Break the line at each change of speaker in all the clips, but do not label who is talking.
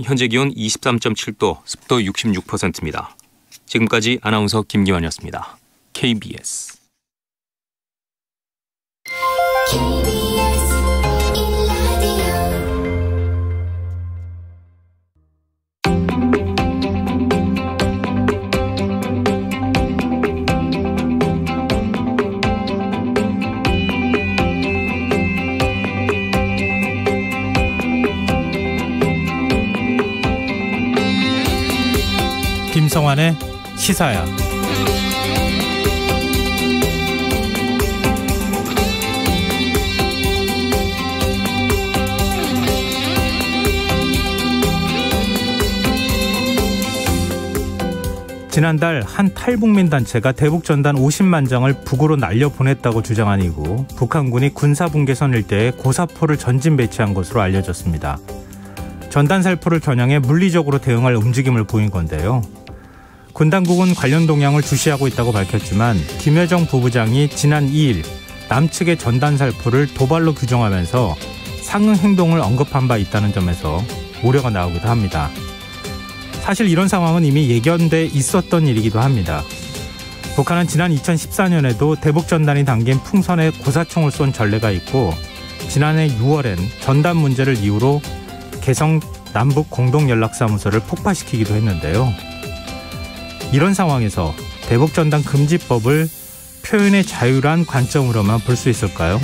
현재 기온 23.7도, 습도 66%입니다. 지금까지 아나운서 김기환이었습니다. KBS.
김성환의 시사야. 지난달 한 탈북민 단체가 대북전단 50만 장을 북으로 날려보냈다고 주장한 이후 북한군이 군사분계선 일대에 고사포를 전진 배치한 것으로 알려졌습니다. 전단 살포를 겨냥해 물리적으로 대응할 움직임을 보인 건데요. 군 당국은 관련 동향을 주시하고 있다고 밝혔지만 김여정 부부장이 지난 2일 남측의 전단 살포를 도발로 규정하면서 상응 행동을 언급한 바 있다는 점에서 우려가 나오기도 합니다. 사실 이런 상황은 이미 예견돼 있었던 일이기도 합니다. 북한은 지난 2014년에도 대북전단이 담긴 풍선에 고사총을 쏜 전례가 있고 지난해 6월엔 전단 문제를 이유로 개성 남북 공동연락사무소를 폭파시키기도 했는데요. 이런 상황에서 대북전단 금지법을 표현의 자유란 관점으로만 볼 수 있을까요?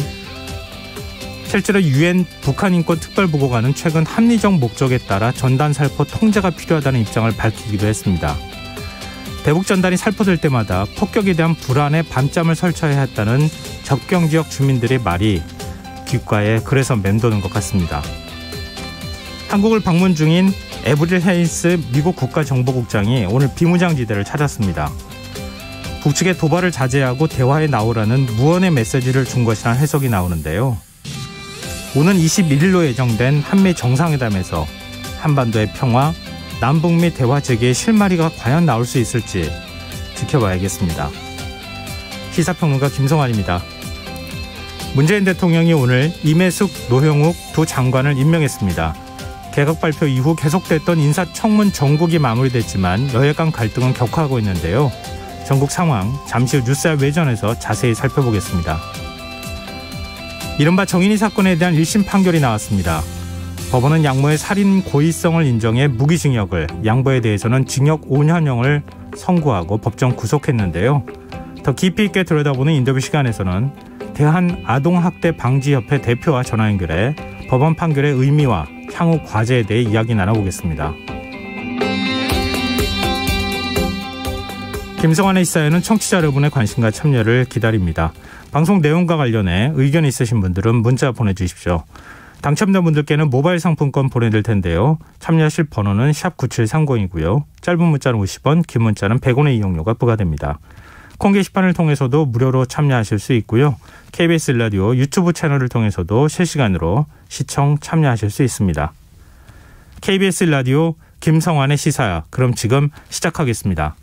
실제로 유엔 북한인권특별보고관은 최근 합리적 목적에 따라 전단 살포 통제가 필요하다는 입장을 밝히기도 했습니다. 대북전단이 살포될 때마다 폭격에 대한 불안에 밤잠을 설쳐야 했다는 접경지역 주민들의 말이 귓가에 그래서 맴도는 것 같습니다. 한국을 방문 중인 에브릴 헤이스 미국 국가정보국장이 오늘 비무장지대를 찾았습니다. 북측의 도발을 자제하고 대화에 나오라는 무언의 메시지를 준 것이라는 해석이 나오는데요. 오는 21일로 예정된 한미 정상회담에서 한반도의 평화, 남북미 대화 재개의 실마리가 과연 나올 수 있을지 지켜봐야겠습니다. 시사평론가 김성환입니다. 문재인 대통령이 오늘 임혜숙, 노형욱 두 장관을 임명했습니다. 개각 발표 이후 계속됐던 인사청문 정국이 마무리됐지만 여야 간 갈등은 격화하고 있는데요. 전국 상황 잠시 후 뉴스알 외전에서 자세히 살펴보겠습니다. 이른바 정인이 사건에 대한 1심 판결이 나왔습니다. 법원은 양모의 살인 고의성을 인정해 무기징역을, 양보에 대해서는 징역 5년형을 선고하고 법정 구속했는데요. 더 깊이 있게 들여다보는 인터뷰 시간에서는 대한아동학대방지협회 대표와 전화 연결해 법원 판결의 의미와 향후 과제에 대해 이야기 나눠보겠습니다. 김성환의 시사에는 청취자 여러분의 관심과 참여를 기다립니다. 방송 내용과 관련해 의견 있으신 분들은 문자 보내주십시오. 당첨된 분들께는 모바일 상품권 보내드릴 텐데요. 참여하실 번호는 샵 9730이고요. 짧은 문자는 50원, 긴 문자는 100원의 이용료가 부과됩니다. 콩 게시판을 통해서도 무료로 참여하실 수 있고요. KBS 라디오 유튜브 채널을 통해서도 실시간으로 시청 참여하실 수 있습니다. KBS 라디오 김성환의 시사야. 그럼 지금 시작하겠습니다.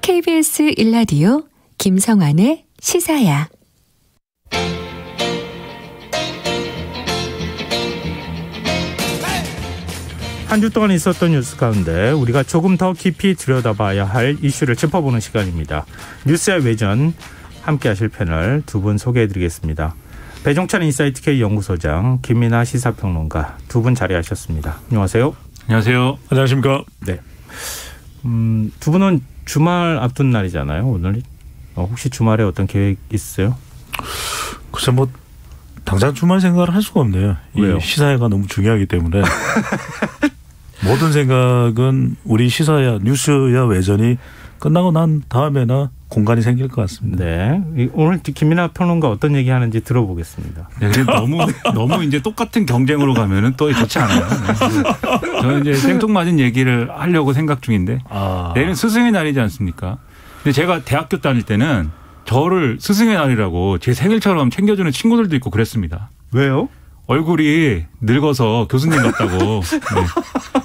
KBS 1라디오 김성환의 시사야.
한 주 동안 있었던 뉴스 가운데 우리가 조금 더 깊이 들여다봐야 할 이슈를 짚어보는 시간입니다. 뉴스의 외전 함께 하실 패널 두 분 소개해드리겠습니다. 배종찬 인사이트K 연구소장, 김민하 시사평론가 두 분 자리하셨습니다. 안녕하세요.
안녕하세요. 안녕하십니까.
네. 두 분은 주말 앞둔 날이잖아요. 오늘 혹시 주말에 어떤 계획 있으세요?
글쎄 뭐 당장 주말 생각을 할 수가 없네요.
왜요?
이 시사회가 너무 중요하기 때문에 모든 생각은 우리 시사야 뉴스야 외전이 끝나고 난 다음에나 공간이 생길 것 같습니다.
네. 오늘 김민하 평론가 어떤 얘기하는지 들어보겠습니다.
네, 너무 이제 똑같은 경쟁으로 가면은 또 좋지 않아요. 네. 저는 이제 생뚱맞은 얘기를 하려고 생각 중인데 내일은 스승의 날이지 않습니까? 근데 제가 대학교 다닐 때는 저를 스승의 날이라고 제 생일처럼 챙겨주는 친구들도 있고 그랬습니다.
왜요?
얼굴이 늙어서 교수님 같다고. 네.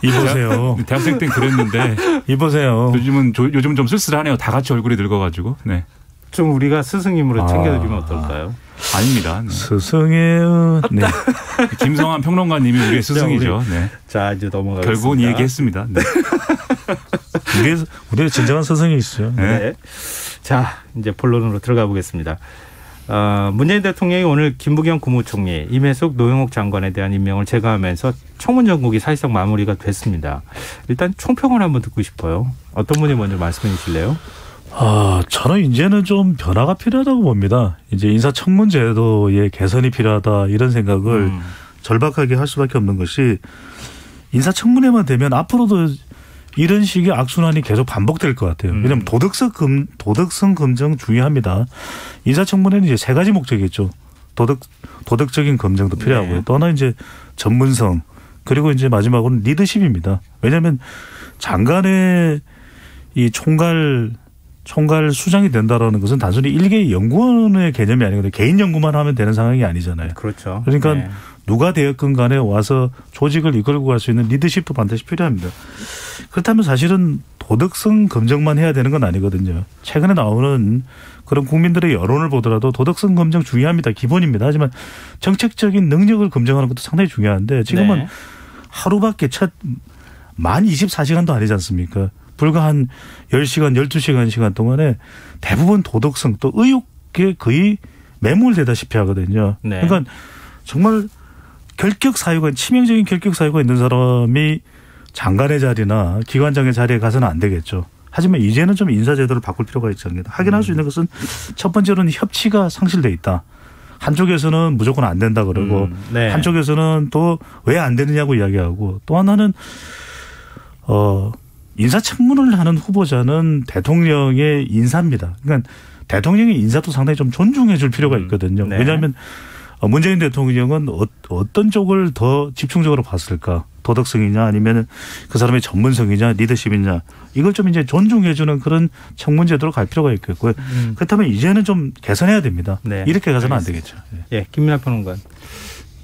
이보세요.
대학생 때는 그랬는데
이보세요.
요즘은 좀 쓸쓸하네요. 다 같이 얼굴이 늙어가지고. 네.
좀 우리가 스승님으로 챙겨드리면 어떨까요?
아닙니다. 네.
스승이에요. 네.
김성환 평론가님이 우리의 스승이죠. 네.
자, 이제 넘어가겠습니다.
결국은 이 얘기했습니다. 네.
우리의 진정한 스승이 있어요.
네. 네. 자, 이제 본론으로 들어가 보겠습니다. 문재인 대통령이 오늘 김부겸 국무총리, 임혜숙, 노영욱 장관에 대한 임명을 제거하면서 청문 정국이 사실상 마무리가 됐습니다. 일단 총평을 한번 듣고 싶어요. 어떤 분이 먼저 말씀해 주실래요?
저는 이제는 좀 변화가 필요하다고 봅니다. 이제 인사청문 제도의 개선이 필요하다 이런 생각을 절박하게 할 수밖에 없는 것이 인사청문회만 되면 앞으로도 이런 식의 악순환이 계속 반복될 것 같아요. 왜냐하면 도덕성 검증 중요합니다. 인사청문회는 이제 세 가지 목적이 있죠. 도덕적인 검증도 필요하고요.
네.
또 하나 이제 전문성 그리고 이제 마지막으로는 리더십입니다. 왜냐하면 장관의 이 총괄 수장이 된다라는 것은 단순히 일개의 연구원의 개념이 아니거든요. 개인 연구만 하면 되는 상황이 아니잖아요.
그렇죠.
그러니까
네.
누가 되었건 간에 와서 조직을 이끌고 갈 수 있는 리더십도 반드시 필요합니다. 그렇다면 사실은 도덕성 검증만 해야 되는 건 아니거든요. 최근에 나오는 그런 국민들의 여론을 보더라도 도덕성 검증 중요합니다. 기본입니다. 하지만 정책적인 능력을 검증하는 것도 상당히 중요한데 지금은
네.
하루밖에 만 24시간도 아니지 않습니까? 불과 한 10시간, 12시간 동안에 대부분 도덕성 또 의혹에 거의 매몰되다시피 하거든요.
네.
그러니까 정말 치명적인 결격 사유가 있는 사람이 장관의 자리나 기관장의 자리에 가서는 안 되겠죠. 하지만 이제는 좀 인사제도를 바꿀 필요가 있지 않겠나. 확인할 수 있는 것은 첫 번째로는 협치가 상실돼 있다. 한쪽에서는 무조건 안 된다 그러고
네.
한쪽에서는 또 왜 안 되느냐고 이야기하고 또 하나는 인사청문을 하는 후보자는 대통령의 인사입니다. 그러니까 대통령의 인사도 상당히 좀 존중해 줄 필요가 있거든요.
네.
왜냐하면 문재인 대통령은 어떤 쪽을 더 집중적으로 봤을까? 도덕성이냐 아니면 그 사람의 전문성이냐 리더십이냐 이걸 좀 이제 존중해 주는 그런 청문제도로 갈 필요가 있겠고요. 그렇다면 이제는 좀 개선해야 됩니다.
네.
이렇게 가서는 안 되겠죠.
예, 김민하 평론가.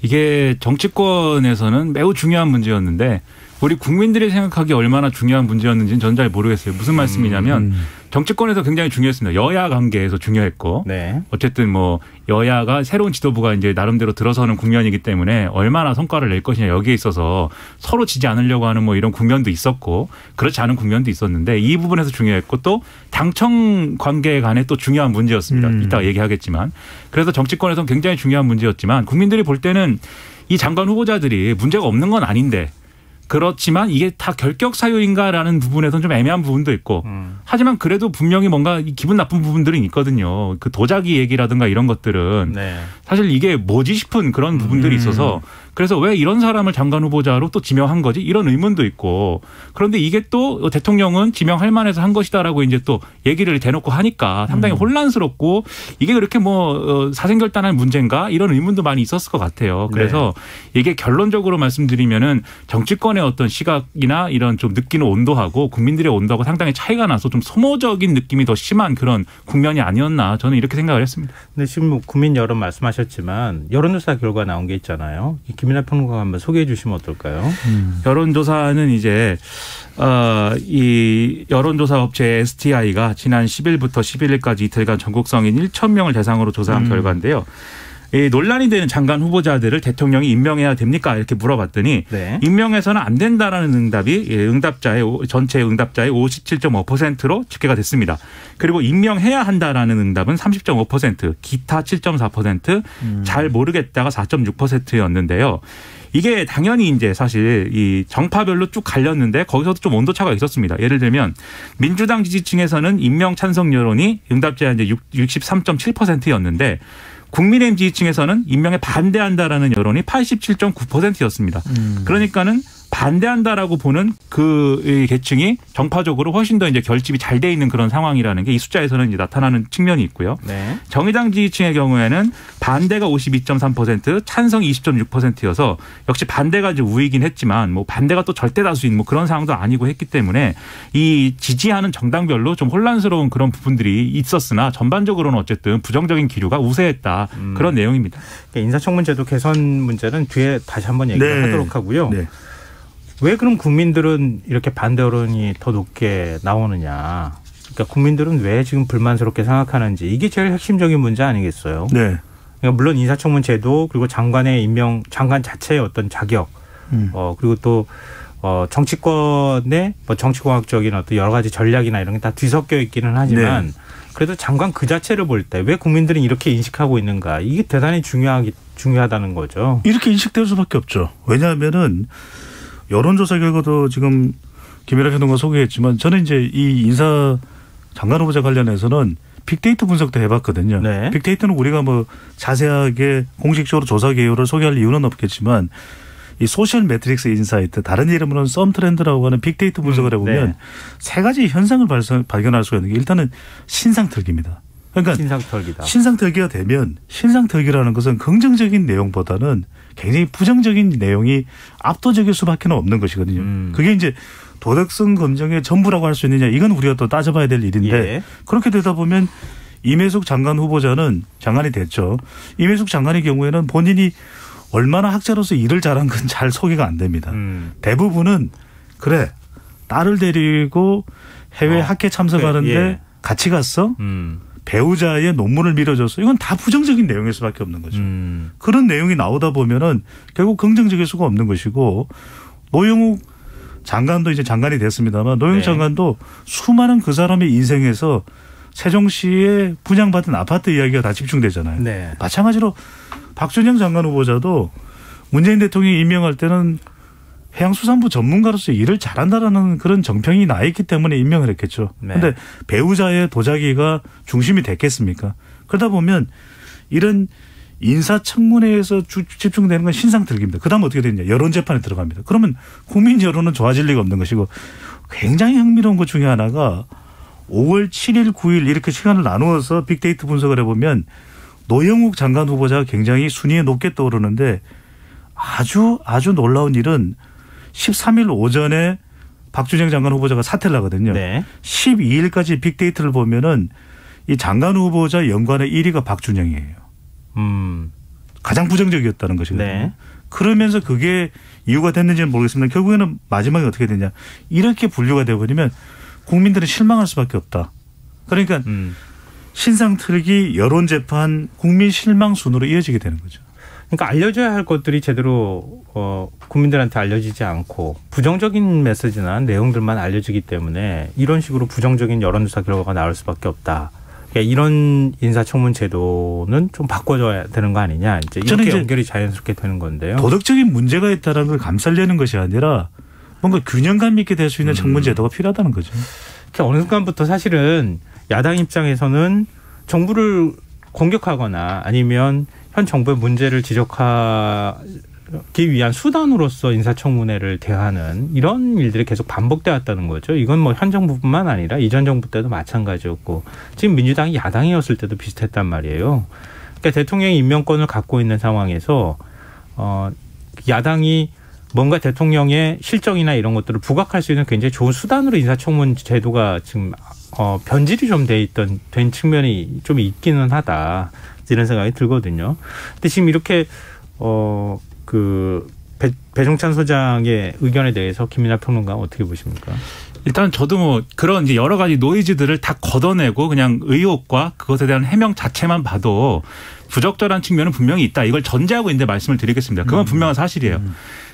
이게 정치권에서는 매우 중요한 문제였는데 우리 국민들이 생각하기에 얼마나 중요한 문제였는지는 저는 잘 모르겠어요. 무슨 말씀이냐면 정치권에서 굉장히 중요했습니다. 여야 관계에서 중요했고
네.
어쨌든 뭐 여야가 새로운 지도부가 이제 나름대로 들어서는 국면이기 때문에 얼마나 성과를 낼 것이냐 여기에 있어서 서로 지지 않으려고 하는 뭐 이런 국면도 있었고 그렇지 않은 국면도 있었는데 이 부분에서 중요했고 또 당청 관계에 관해 또 중요한 문제였습니다. 이따가 얘기하겠지만 그래서 정치권에서는 굉장히 중요한 문제였지만 국민들이 볼 때는 이 장관 후보자들이 문제가 없는 건 아닌데 그렇지만 이게 다 결격 사유인가라는 부분에서는 좀 애매한 부분도 있고 하지만 그래도 분명히 뭔가 기분 나쁜 부분들은 있거든요. 그 도자기 얘기라든가 이런 것들은
네.
사실 이게 뭐지 싶은 그런 부분들이 있어서 그래서 왜 이런 사람을 장관 후보자로 또 지명한 거지 이런 의문도 있고 그런데 이게 또 대통령은 지명할 만해서 한 것이다라고 이제 또 얘기를 대놓고 하니까 상당히 혼란스럽고 이게 그렇게 뭐 사생결단할 문제인가 이런 의문도 많이 있었을 것 같아요. 그래서 이게 결론적으로 말씀드리면은 정치권의 어떤 시각이나 이런 좀 느끼는 온도하고 국민들의 온도하고 상당히 차이가 나서 좀 소모적인 느낌이 더 심한 그런 국면이 아니었나 저는 이렇게 생각을 했습니다.
근데 지금 뭐 국민 여론 말씀하셨지만 여론조사 결과 나온 게 있잖아요. 김민하 평론가 한번 소개해 주시면 어떨까요?
여론조사는 이제 이 여론조사 업체 STI가 지난 10일부터 11일까지 이틀간 전국 성인 1,000명을 대상으로 조사한 결과인데요. 이 논란이 되는 장관 후보자들을 대통령이 임명해야 됩니까? 이렇게 물어봤더니
네.
임명해서는 안 된다라는 응답이 전체 응답자의 57.5%로 집계가 됐습니다. 그리고 임명해야 한다라는 응답은 30.5%, 기타 7.4%, 잘 모르겠다가 4.6%였는데요. 이게 당연히 이제 사실 이 정파별로 쭉 갈렸는데 거기서도 좀 온도차가 있었습니다. 예를 들면 민주당 지지층에서는 임명 찬성 여론이 응답자의 이제 63.7%였는데 국민의힘 지지층에서는 임명에 반대한다라는 여론이 87.9%였습니다. 그러니까는 반대한다라고 보는 그 계층이 정파적으로 훨씬 더 이제 결집이 잘 돼 있는 그런 상황이라는 게 이 숫자에서는 이제 나타나는 측면이 있고요.
네.
정의당 지지층의 경우에는 반대가 52.3%, 찬성이 20.6%여서 역시 반대가 이제 우위긴 했지만 뭐 반대가 또 절대 다수인 뭐 그런 상황도 아니고 했기 때문에 이 지지하는 정당별로 좀 혼란스러운 그런 부분들이 있었으나 전반적으로는 어쨌든 부정적인 기류가 우세했다 그런 내용입니다.
인사청문제도 개선 문제는 뒤에 다시 한번 얘기를 하도록 하고요.
네.
왜 그럼 국민들은 이렇게 반대 여론이 더 높게 나오느냐. 그러니까 국민들은 왜 지금 불만스럽게 생각하는지 이게 제일 핵심적인 문제 아니겠어요.
네.
그러니까 물론 인사청문 제도 그리고 장관의 임명, 장관 자체의 어떤 자격 그리고 또 정치권의 뭐 정치공학적인 어떤 여러 가지 전략이나 이런 게 다 뒤섞여 있기는 하지만 그래도 장관 그 자체를 볼 때 왜 국민들은 이렇게 인식하고 있는가 이게 대단히 중요하다는 거죠.
이렇게 인식될 수밖에 없죠. 왜냐하면은 여론조사 결과도 지금 김일학 행동가 소개했지만 저는 이제 이 인사 장관 후보자 관련해서는 빅데이터 분석도 해봤거든요.
네.
빅데이터는 우리가 뭐 자세하게 공식적으로 조사 개요를 소개할 이유는 없겠지만 이 소셜 매트릭스 인사이트 다른 이름으로는 썸 트렌드라고 하는 빅데이터 분석을 해보면 세 가지 현상을 발견할 수가 있는 게 일단은 신상털기입니다. 그러니까
신상털기다.
신상털기가 되면 신상털기라는 것은 긍정적인 내용보다는 굉장히 부정적인 내용이 압도적일 수밖에 없는 것이거든요. 그게 이제 도덕성 검증의 전부라고 할 수 있느냐 이건 우리가 또 따져봐야 될 일인데 그렇게 되다 보면 임혜숙 장관 후보자는 장관이 됐죠. 임혜숙 장관의 경우에는 본인이 얼마나 학자로서 일을 잘한 건 잘 소개가 안 됩니다. 대부분은 그래 딸을 데리고 해외 학회 참석하는데 같이 갔어? 배우자의 논문을 밀어줬어. 이건 다 부정적인 내용일 수밖에 없는 거죠. 그런 내용이 나오다 보면은 결국 긍정적일 수가 없는 것이고 노영욱 장관도 이제 장관이 됐습니다만 노영욱 장관도 수많은 그 사람의 인생에서 세종시에 분양받은 아파트 이야기가 다 집중되잖아요.
네.
마찬가지로 박준영 장관 후보자도 문재인 대통령이 임명할 때는 해양수산부 전문가로서 일을 잘한다라는 그런 정평이 나 있기 때문에 임명을 했겠죠. 그런데 배우자의 도자기가 중심이 됐겠습니까? 그러다 보면 이런 인사청문회에서 집중되는 건 신상털기입니다. 그다음 어떻게 되느냐. 여론재판에 들어갑니다. 그러면 국민 여론은 좋아질 리가 없는 것이고 굉장히 흥미로운 것 중에 하나가 5월 7일, 9일 이렇게 시간을 나누어서 빅데이터 분석을 해보면 노영욱 장관 후보자가 굉장히 순위에 높게 떠오르는데 아주 놀라운 일은 13일 오전에 박준영 장관 후보자가 사퇴를 하거든요. 12일까지 빅데이터를 보면은 이 장관 후보자 연관의 1위가 박준영이에요. 가장 부정적이었다는 것이거든요. 그러면서 그게 이유가 됐는지는 모르겠습니다. 결국에는 마지막에 어떻게 되냐. 이렇게 분류가 되어버리면 국민들은 실망할 수밖에 없다. 그러니까 신상틀기, 여론재판, 국민 실망 순으로 이어지게 되는 거죠.
그러니까 알려줘야 할 것들이 제대로 국민들한테 알려지지 않고 부정적인 메시지나 내용들만 알려지기 때문에 이런 식으로 부정적인 여론조사 결과가 나올 수밖에 없다. 그러니까 이런 인사청문 제도는 좀 바꿔줘야 되는 거 아니냐. 이제 이렇게 연결이 자연스럽게 되는 건데요.
도덕적인 문제가 있다는 걸 감싸려는 것이 아니라 뭔가 균형감 있게 될 수 있는 청문 제도가 필요하다는 거죠.
그러니까 어느 순간부터 사실은 야당 입장에서는 정부를 공격하거나 아니면 현 정부의 문제를 지적하기 위한 수단으로서 인사청문회를 대하는 이런 일들이 계속 반복돼 왔다는 거죠. 이건 뭐 현 정부뿐만 아니라 이전 정부 때도 마찬가지였고 지금 민주당이 야당이었을 때도 비슷했단 말이에요. 그러니까 대통령이 임명권을 갖고 있는 상황에서 야당이 뭔가 대통령의 실정이나 이런 것들을 부각할 수 있는 굉장히 좋은 수단으로 인사청문 제도가 지금 변질이 좀 된 측면이 좀 있기는 하다. 이런 생각이 들거든요. 근데 지금 이렇게 배종찬 소장의 의견에 대해서 김민하 평론가 어떻게 보십니까?
일단 저도 뭐 그런 이제 여러 가지 노이즈들을 다 걷어내고 그냥 의혹과 그것에 대한 해명 자체만 봐도 부적절한 측면은 분명히 있다. 이걸 전제하고 있는데 말씀을 드리겠습니다. 그건 분명한 사실이에요.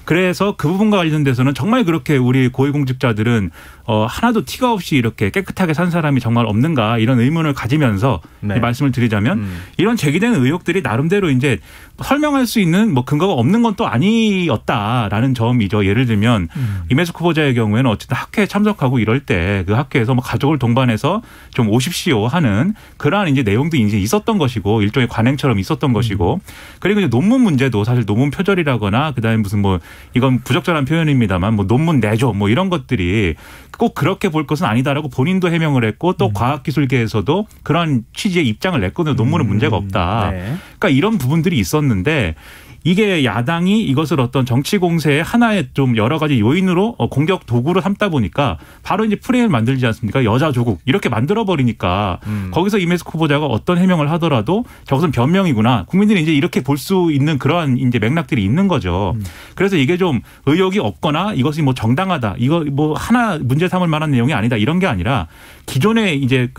그래서 그 부분과 관련돼서는 정말 그렇게 우리 고위공직자들은 하나도 티가 없이 이렇게 깨끗하게 산 사람이 정말 없는가 이런 의문을 가지면서 말씀을 드리자면 이런 제기되는 의혹들이 나름대로 이제 설명할 수 있는 뭐 근거가 없는 건 또 아니었다라는 점이죠. 예를 들면 이명숙 후보자의 경우에는 어쨌든 학회에 참석하고 이럴 때 그 학회에서 뭐 가족을 동반해서 좀 오십시오 하는 그러한 이제 내용도 이제 있었던 것이고 일종의 관행처럼 있었던 것이고 그리고 이제 논문 문제도 사실 논문 표절이라거나 그다음에 무슨 뭐 이건 부적절한 표현입니다만 뭐 논문 내줘 뭐 이런 것들이 꼭 그렇게 볼 것은 아니다라고 본인도 해명을 했고 또 과학기술계에서도 그런 취지의 입장을 냈거든요. 논문은 문제가 없다.
네.
그러니까 이런 부분들이 있었는데 이게 야당이 이것을 어떤 정치 공세의 하나의 좀 여러 가지 요인으로 공격 도구로 삼다 보니까 바로 이제 프레임을 만들지 않습니까? 여자 조국 이렇게 만들어 버리니까 거기서 이명숙 후보자가 어떤 해명을 하더라도 저것은 변명이구나. 국민들이 이제 이렇게 볼 수 있는 그러한 이제 맥락들이 있는 거죠. 그래서 이게 좀 의혹이 없거나 이것이 뭐 정당하다. 이거 뭐 하나 문제 삼을 만한 내용이 아니다. 이런 게 아니라 기존의 이제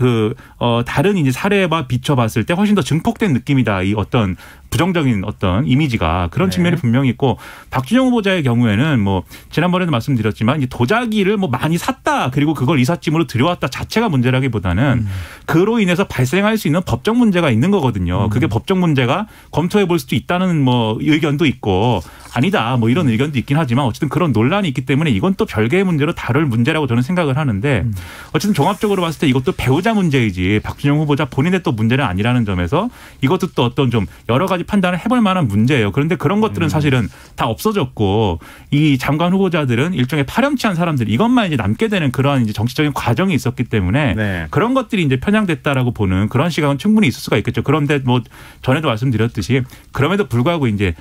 다른 이제 사례와 비춰봤을 때 훨씬 더 증폭된 느낌이다. 이 어떤 부정적인 어떤 이미지가 그런 측면이 분명히 있고 박준영 후보자의 경우에는 뭐 지난번에도 말씀드렸지만 이제 도자기를 뭐 많이 샀다 그리고 그걸 이삿짐으로 들여왔다 자체가 문제라기보다는 그로 인해서 발생할 수 있는 법적 문제가 있는 거거든요. 그게 법적 문제가 검토해 볼 수도 있다는 뭐 의견도 있고 아니다 뭐 이런 의견도 있긴 하지만 어쨌든 그런 논란이 있기 때문에 이건 또 별개의 문제로 다룰 문제라고 저는 생각을 하는데 어쨌든 종합적으로 봤을 때 이것도 배우자 문제이지 박준영 후보자 본인의 또 문제는 아니라는 점에서 이것도 또 어떤 좀 여러 가지 판단을 해볼 만한 문제예요. 그런데 그런 것들은 사실은 다 없어졌고 이 장관 후보자들은 일종의 파렴치한 사람들 이것만 이제 남게 되는 그런 이제 정치적인 과정이 있었기 때문에
네.
그런 것들이 이제 편향됐다라고 보는 그런 시각은 충분히 있을 수가 있겠죠. 그런데 뭐 전에도 말씀드렸듯이 그럼에도 불구하고 이제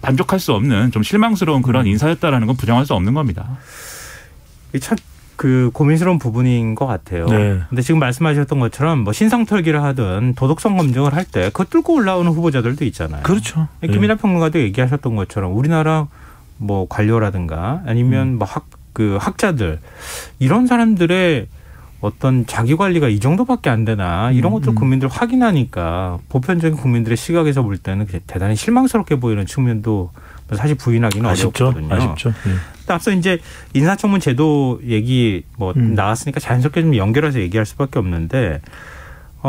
만족할 수 없는 좀 실망스러운 그런 인사였다라는 건 부정할 수 없는 겁니다.
참 그 고민스러운 부분인 것 같아요.
네.
근데 지금 말씀하셨던 것처럼 뭐 신상털기를 하든 도덕성 검증을 할 때 그거 뚫고 올라오는 후보자들도 있잖아요.
그렇죠.
김민하 평론가도 얘기하셨던 것처럼 우리나라 뭐 관료라든가 아니면 뭐 학자들 이런 사람들의 어떤 자기 관리가 이 정도밖에 안 되나 이런 것들 국민들 확인하니까 보편적인 국민들의 시각에서 볼 때는 대단히 실망스럽게 보이는 측면도 사실 부인하기는 어렵거든요.
아쉽죠. 네.
앞서 이제 인사청문 제도 얘기 뭐 나왔으니까 자연스럽게 좀 연결해서 얘기할 수밖에 없는데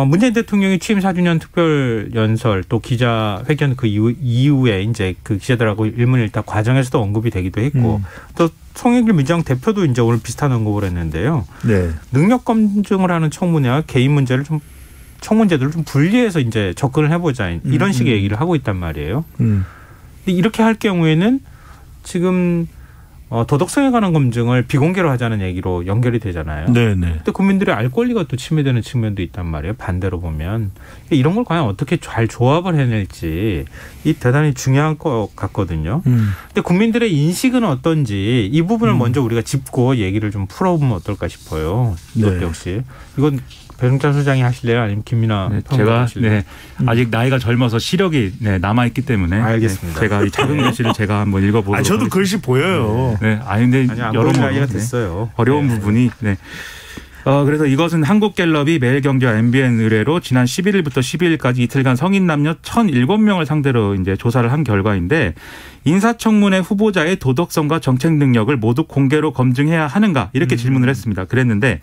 문재인 대통령이 취임 4주년 특별 연설 또 기자회견 그 이후에 이제 그 기자들하고 일문일답 과정에서도 언급이 되기도 했고 또 송영길 민주당 대표도 이제 오늘 비슷한 언급을 했는데요.
네.
능력 검증을 하는 청문회와 개인 문제를 좀 청문제도를 좀 분리해서 이제 접근을 해보자 이런 식의 얘기를 하고 있단 말이에요. 근데 이렇게 할 경우에는 지금 도덕성에 관한 검증을 비공개로 하자는 얘기로 연결이 되잖아요.
네네.
근데 국민들의 알 권리가 또 침해되는 측면도 있단 말이에요. 반대로 보면 이런 걸 과연 어떻게 잘 조합을 해낼지 이 대단히 중요한 것 같거든요. 근데 국민들의 인식은 어떤지 이 부분을 먼저 우리가 짚고 얘기를 좀 풀어보면 어떨까 싶어요. 이것 역시 이건 배종찬 소장이 하실래요? 아니면 김민하
제가 아직 나이가 젊어서 시력이 남아있기 때문에
알겠습니다.
제가 이 작은 글씨를 제가 한번 읽어보도록
저도
하겠습니다.
글씨 보여요.
네, 근데
여러모로 나이가 됐어요.
어려운 부분이 그래서 이것은 한국갤럽이 매일경제와 MBN 의뢰로 지난 11일부터 12일까지 이틀간 성인 남녀 1,007명을 상대로 이제 조사를 한 결과인데 인사청문회 후보자의 도덕성과 정책 능력을 모두 공개로 검증해야 하는가 이렇게 질문을 했습니다. 그랬는데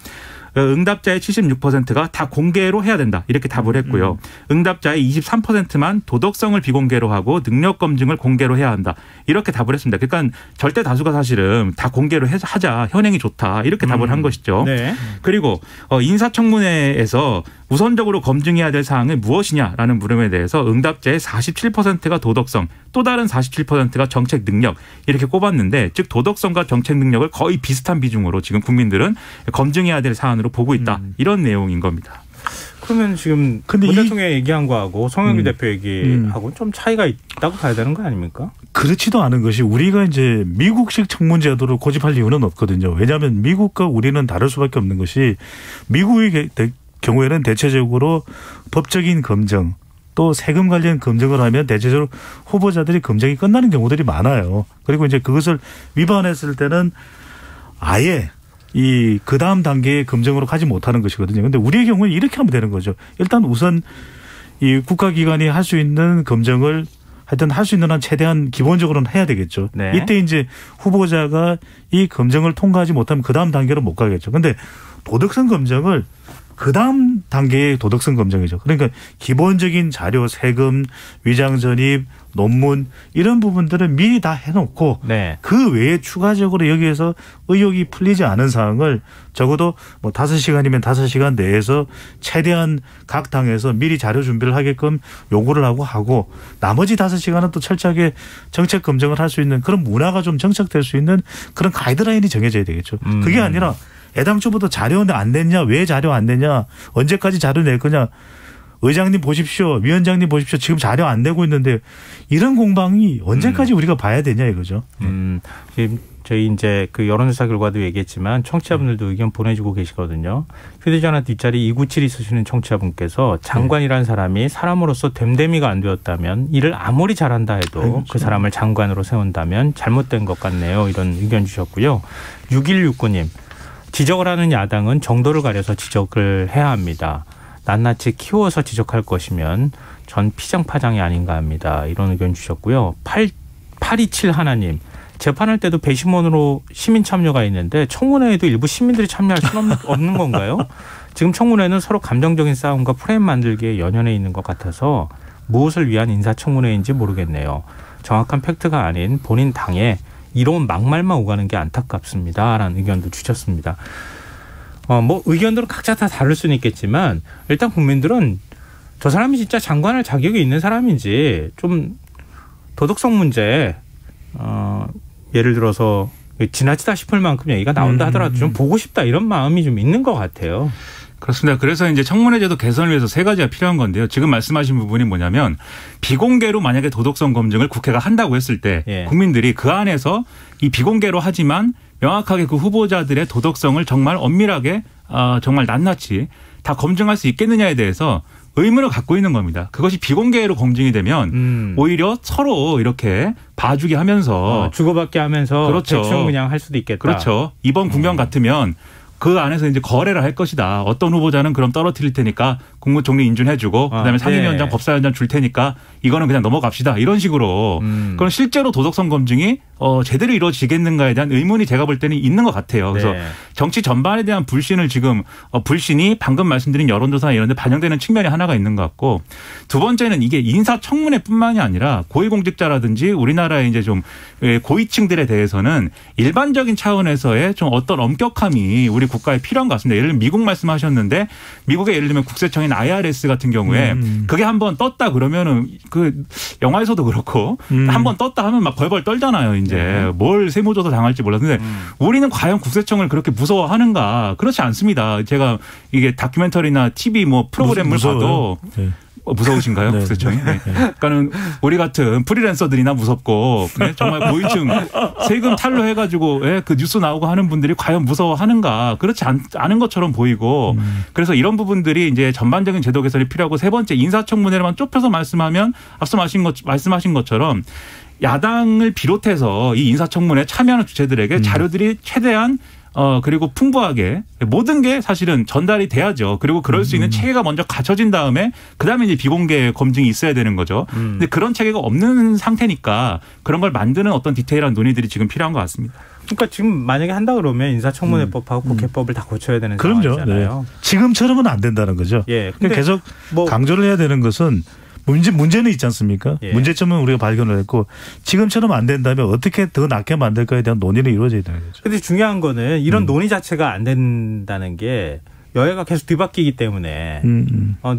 응답자의 76%가 다 공개로 해야 된다. 이렇게 답을 했고요. 응답자의 23%만 도덕성을 비공개로 하고 능력 검증을 공개로 해야 한다. 이렇게 답을 했습니다. 그러니까 절대 다수가 사실은 다 공개로 하자. 현행이 좋다. 이렇게 답을 한 것이죠.
네.
그리고 인사청문회에서 우선적으로 검증해야 될 사항은 무엇이냐라는 물음에 대해서 응답자의 47%가 도덕성, 또 다른 47%가 정책 능력 이렇게 꼽았는데 즉 도덕성과 정책 능력을 거의 비슷한 비중으로 지금 국민들은 검증해야 될 사안으로 보고 있다. 이런 내용인 겁니다.
그러면 지금 문 대통령이 얘기한 거하고 송영길 대표 얘기하고 좀 차이가 있다고 봐야 되는 거 아닙니까?
그렇지도 않은 것이 우리가 이제 미국식 청문 제도를 고집할 이유는 없거든요. 왜냐하면 미국과 우리는 다를 수밖에 없는 것이 미국의 경우에는 대체적으로 법적인 검증 또 세금 관련 검증을 하면 대체적으로 후보자들이 검증이 끝나는 경우들이 많아요. 그리고 이제 그것을 위반했을 때는 아예 그 다음 단계의 검증으로 가지 못하는 것이거든요. 그런데 우리의 경우는 이렇게 하면 되는 거죠. 일단 우선 이 국가기관이 할 수 있는 검증을 하여튼 할 수 있는 한 최대한 기본적으로는 해야 되겠죠.
네.
이때 이제 후보자가 이 검증을 통과하지 못하면 그 다음 단계로 못 가겠죠. 그런데 도덕성 검증을 그다음 단계의 도덕성 검증이죠. 그러니까 기본적인 자료, 세금, 위장 전입, 논문 이런 부분들은 미리 다 해놓고
네.
그 외에 추가적으로 여기에서 의혹이 풀리지 않은 사항을 적어도 뭐 5시간이면 5시간 내에서 최대한 각 당에서 미리 자료 준비를 하게끔 요구를 하고 나머지 5시간은 또 철저하게 정책 검증을 할 수 있는 그런 문화가 좀 정착될 수 있는 그런 가이드라인이 정해져야 되겠죠. 그게 아니라 애당초부터 자료 안 냈냐, 왜 자료 안 냈냐, 언제까지 자료 낼 거냐, 의장님 보십시오, 위원장님 보십시오, 지금 자료 안 내고 있는데 이런 공방이 언제까지 우리가 봐야 되냐 이거죠.
지금 저희 이제 그 여론조사 결과도 얘기했지만 청취자분들도 의견 보내주고 계시거든요. 휴대전화 뒷자리 297이 쓰시는 청취자분께서 장관이라는 사람이 사람으로서 됨됨이가 안 되었다면 일을 아무리 잘한다 해도
그렇죠.
그 사람을 장관으로 세운다면 잘못된 것 같네요. 이런 의견 주셨고요. 6169님. 지적을 하는 야당은 정도를 가려서 지적을 해야 합니다. 낱낱이 키워서 지적할 것이면 전 피장파장이 아닌가 합니다. 이런 의견 주셨고요. 827 하나님. 재판할 때도 배심원으로 시민 참여가 있는데 청문회에도 일부 시민들이 참여할 수는 없는 건가요? 지금 청문회는 서로 감정적인 싸움과 프레임 만들기에 연연해 있는 것 같아서 무엇을 위한 인사청문회인지 모르겠네요. 정확한 팩트가 아닌 본인 당에 이런 막말만 오가는 게 안타깝습니다. 라는 의견도 주셨습니다. 뭐 의견들은 각자 다 다를 수는 있겠지만 일단 국민들은 저 사람이 진짜 장관할 자격이 있는 사람인지 좀 도덕성 문제 예를 들어서 지나치다 싶을 만큼 얘기가 나온다 하더라도 좀 보고 싶다 이런 마음이 좀 있는 것 같아요.
그렇습니다. 그래서 이제 청문회제도 개선을 위해서 3가지가 필요한 건데요. 지금 말씀하신 부분이 뭐냐면 비공개로 만약에 도덕성 검증을 국회가 한다고 했을 때 국민들이 그 안에서 이 비공개로 하지만 명확하게 그 후보자들의 도덕성을 정말 엄밀하게 정말 낱낱이 다 검증할 수 있겠느냐에 대해서 의문을 갖고 있는 겁니다. 그것이 비공개로 검증이 되면 오히려 서로 이렇게 봐주기 하면서
주고받기 하면서
그렇죠.
대충 그냥 할 수도 있겠다.
그렇죠. 이번 국면 같으면 그 안에서 이제 거래를 할 것이다. 어떤 후보자는 그럼 떨어뜨릴 테니까 국무총리 인준해주고 그다음에 상임위원장 법사위원장 줄 테니까 이거는 그냥 넘어갑시다. 이런 식으로 그럼 실제로 도덕성 검증이 제대로 이루어지겠는가에 대한 의문이 제가 볼 때는 있는 것 같아요. 그래서 정치 전반에 대한 불신을 지금 불신이 방금 말씀드린 여론조사나 이런 데 반영되는 측면이 하나가 있는 것 같고 두 번째는 이게 인사청문회뿐만이 아니라 고위공직자라든지 우리나라의 이제 좀 고위층들에 대해서는 일반적인 차원에서의 좀 어떤 엄격함이 우리 국가에 필요한 것 같습니다. 예를 들면 미국 말씀하셨는데 미국의 예를 들면 국세청인 IRS 같은 경우에 그게 한번 떴다 그러면은 그 영화에서도 그렇고 한번 떴다 하면 막 벌벌 떨잖아요. 이제 뭘 세무조사 당할지 몰랐는데 우리는 과연 국세청을 그렇게 무서워하는가? 그렇지 않습니다. 제가 이게 다큐멘터리나 TV 뭐 프로그램을 봐도 무서우신가요?
네.
국세청이? 네. 그러니까는 우리 같은 프리랜서들이나 무섭고 정말 고위층 세금 탈루해가지고 그 뉴스 나오고 하는 분들이 과연 무서워하는가? 그렇지 않은 것처럼 보이고 그래서 이런 부분들이 이제 전반적인 제도 개선이 필요하고 세 번째 인사청문회만 좁혀서 말씀하면 앞서 말씀하신 것처럼 야당을 비롯해서 이 인사청문회 참여하는 주체들에게 자료들이 최대한 그리고 풍부하게 모든 게 사실은 전달이 돼야죠. 그리고 그럴 수 있는 체계가 먼저 갖춰진 다음에 그다음에 이제 비공개 검증이 있어야 되는 거죠. 근데 그런 체계가 없는 상태니까 그런 걸 만드는 어떤 디테일한 논의들이 지금 필요한 것 같습니다.
그러니까 지금 만약에 한다 그러면 인사청문회법하고 국회법을 다 고쳐야 되는 상황이잖아요.
네. 지금처럼은 안 된다는 거죠.
근데
계속 강조를 해야 되는 것은 문제는 있지 않습니까? 문제점은 우리가 발견을 했고 지금처럼 안 된다면 어떻게 더 낫게 만들까에 대한 논의는 이루어져야 되는 거죠.
그런데 중요한 거는 이런 논의 자체가 안 된다는 게 여야가 계속 뒤바뀌기 때문에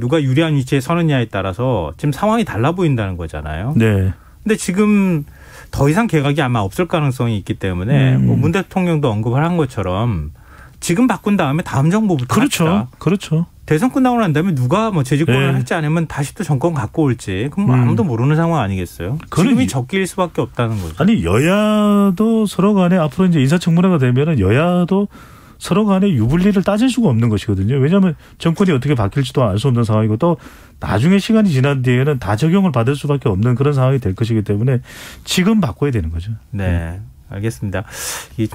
누가 유리한 위치에 서느냐에 따라서 지금 상황이 달라 보인다는 거잖아요.
네.
근데 지금 더 이상 개각이 아마 없을 가능성이 있기 때문에 뭐 문 대통령도 언급을 한 것처럼 지금 바꾼 다음에 다음 정부부터 합시다.
그렇죠.
대선 끝나고 난 다음에 누가 뭐 재집권을 할지 아니면 다시 또 정권 갖고 올지 그럼 아무도 모르는 상황 아니겠어요? 지금이 적기일 수밖에 없다는 거죠.
아니 여야도 서로 간에 앞으로 이제 인사청문회가 되면은 여야도 서로 간에 유불리를 따질 수가 없는 것이거든요. 왜냐하면 정권이 어떻게 바뀔지도 알 수 없는 상황이고 또 나중에 시간이 지난 뒤에는 다 적용을 받을 수밖에 없는 그런 상황이 될 것이기 때문에 지금 바꿔야 되는 거죠.
네. 알겠습니다.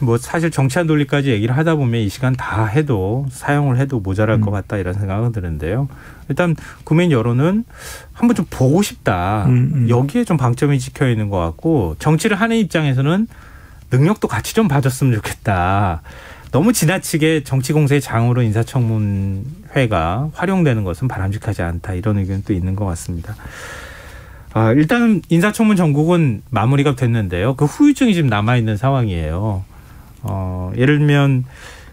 뭐 사실 정치한 논리까지 얘기를 하다 보면 이 시간 다 해도 사용을 해도 모자랄 것 같다 이런 생각은 드는데요. 일단 국민 여론은 한번 좀 보고 싶다. 여기에 좀 방점이 찍혀 있는 것 같고 정치를 하는 입장에서는 능력도 같이 좀 봐줬으면 좋겠다. 너무 지나치게 정치 공세의 장으로 인사청문회가 활용되는 것은 바람직하지 않다 이런 의견도 있는 것 같습니다. 일단 인사청문 전국은 마무리가 됐는데요. 그 후유증이 지금 남아있는 상황이에요. 예를 들면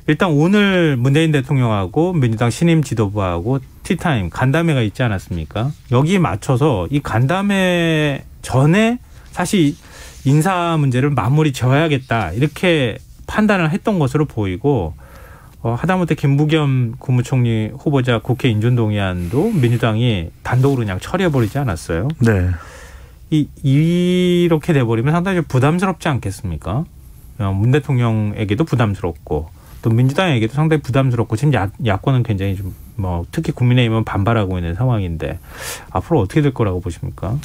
일단 오늘 문재인 대통령하고 민주당 신임 지도부하고 티타임 간담회가 있지 않았습니까? 여기에 맞춰서 이 간담회 전에 사실 인사 문제를 마무리 지어야겠다 이렇게 판단을 했던 것으로 보이고 하다못해 김부겸 국무총리 후보자 국회 인준동의안도 민주당이 단독으로 그냥 처리해버리지 않았어요.
네.
이렇게 돼버리면 상당히 부담스럽지 않겠습니까? 문 대통령에게도 부담스럽고 또 민주당에게도 상당히 부담스럽고 지금 야권은 굉장히 좀 특히 국민의힘은 반발하고 있는 상황인데 앞으로 어떻게 될 거라고 보십니까?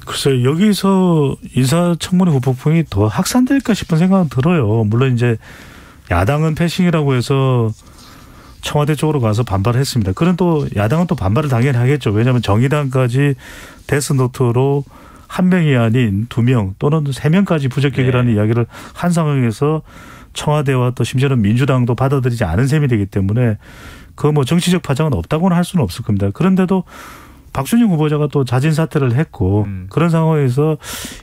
글쎄요. 여기서 인사청문회 후폭풍이 더 확산될까 싶은 생각은 들어요. 물론 이제 야당은 패싱이라고 해서 청와대 쪽으로 가서 반발했습니다. 그런 또 야당은 또 반발을 당연히 하겠죠. 왜냐하면 정의당까지 데스노트로 한 명이 아닌 2명 또는 3명까지 부적격이라는 이야기를 한 상황에서 청와대와 또 심지어는 민주당도 받아들이지 않은 셈이 되기 때문에 그 정치적 파장은 없다고는 할 수는 없을 겁니다. 그런데도 박준영 후보자가 또 자진 사퇴를 했고 그런 상황에서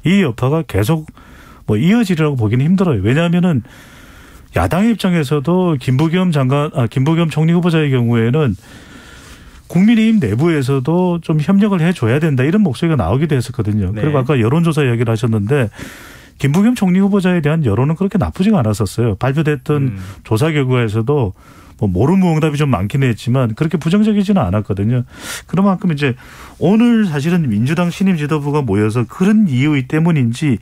이 여파가 계속 이어지리라고 보기는 힘들어요. 왜냐하면은 야당의 입장에서도 김부겸 총리 후보자의 경우에는 국민의힘 내부에서도 좀 협력을 해줘야 된다 이런 목소리가 나오기도 했었거든요.
네.
그리고 아까 여론조사 이야기를 하셨는데 김부겸 총리 후보자에 대한 여론은 그렇게 나쁘지가 않았었어요. 발표됐던 조사 결과에서도 모르무응답이 좀 많긴 했지만 그렇게 부정적이지는 않았거든요. 그만큼 이제 오늘 사실은 민주당 신임 지도부가 모여서 그런 이유 때문인지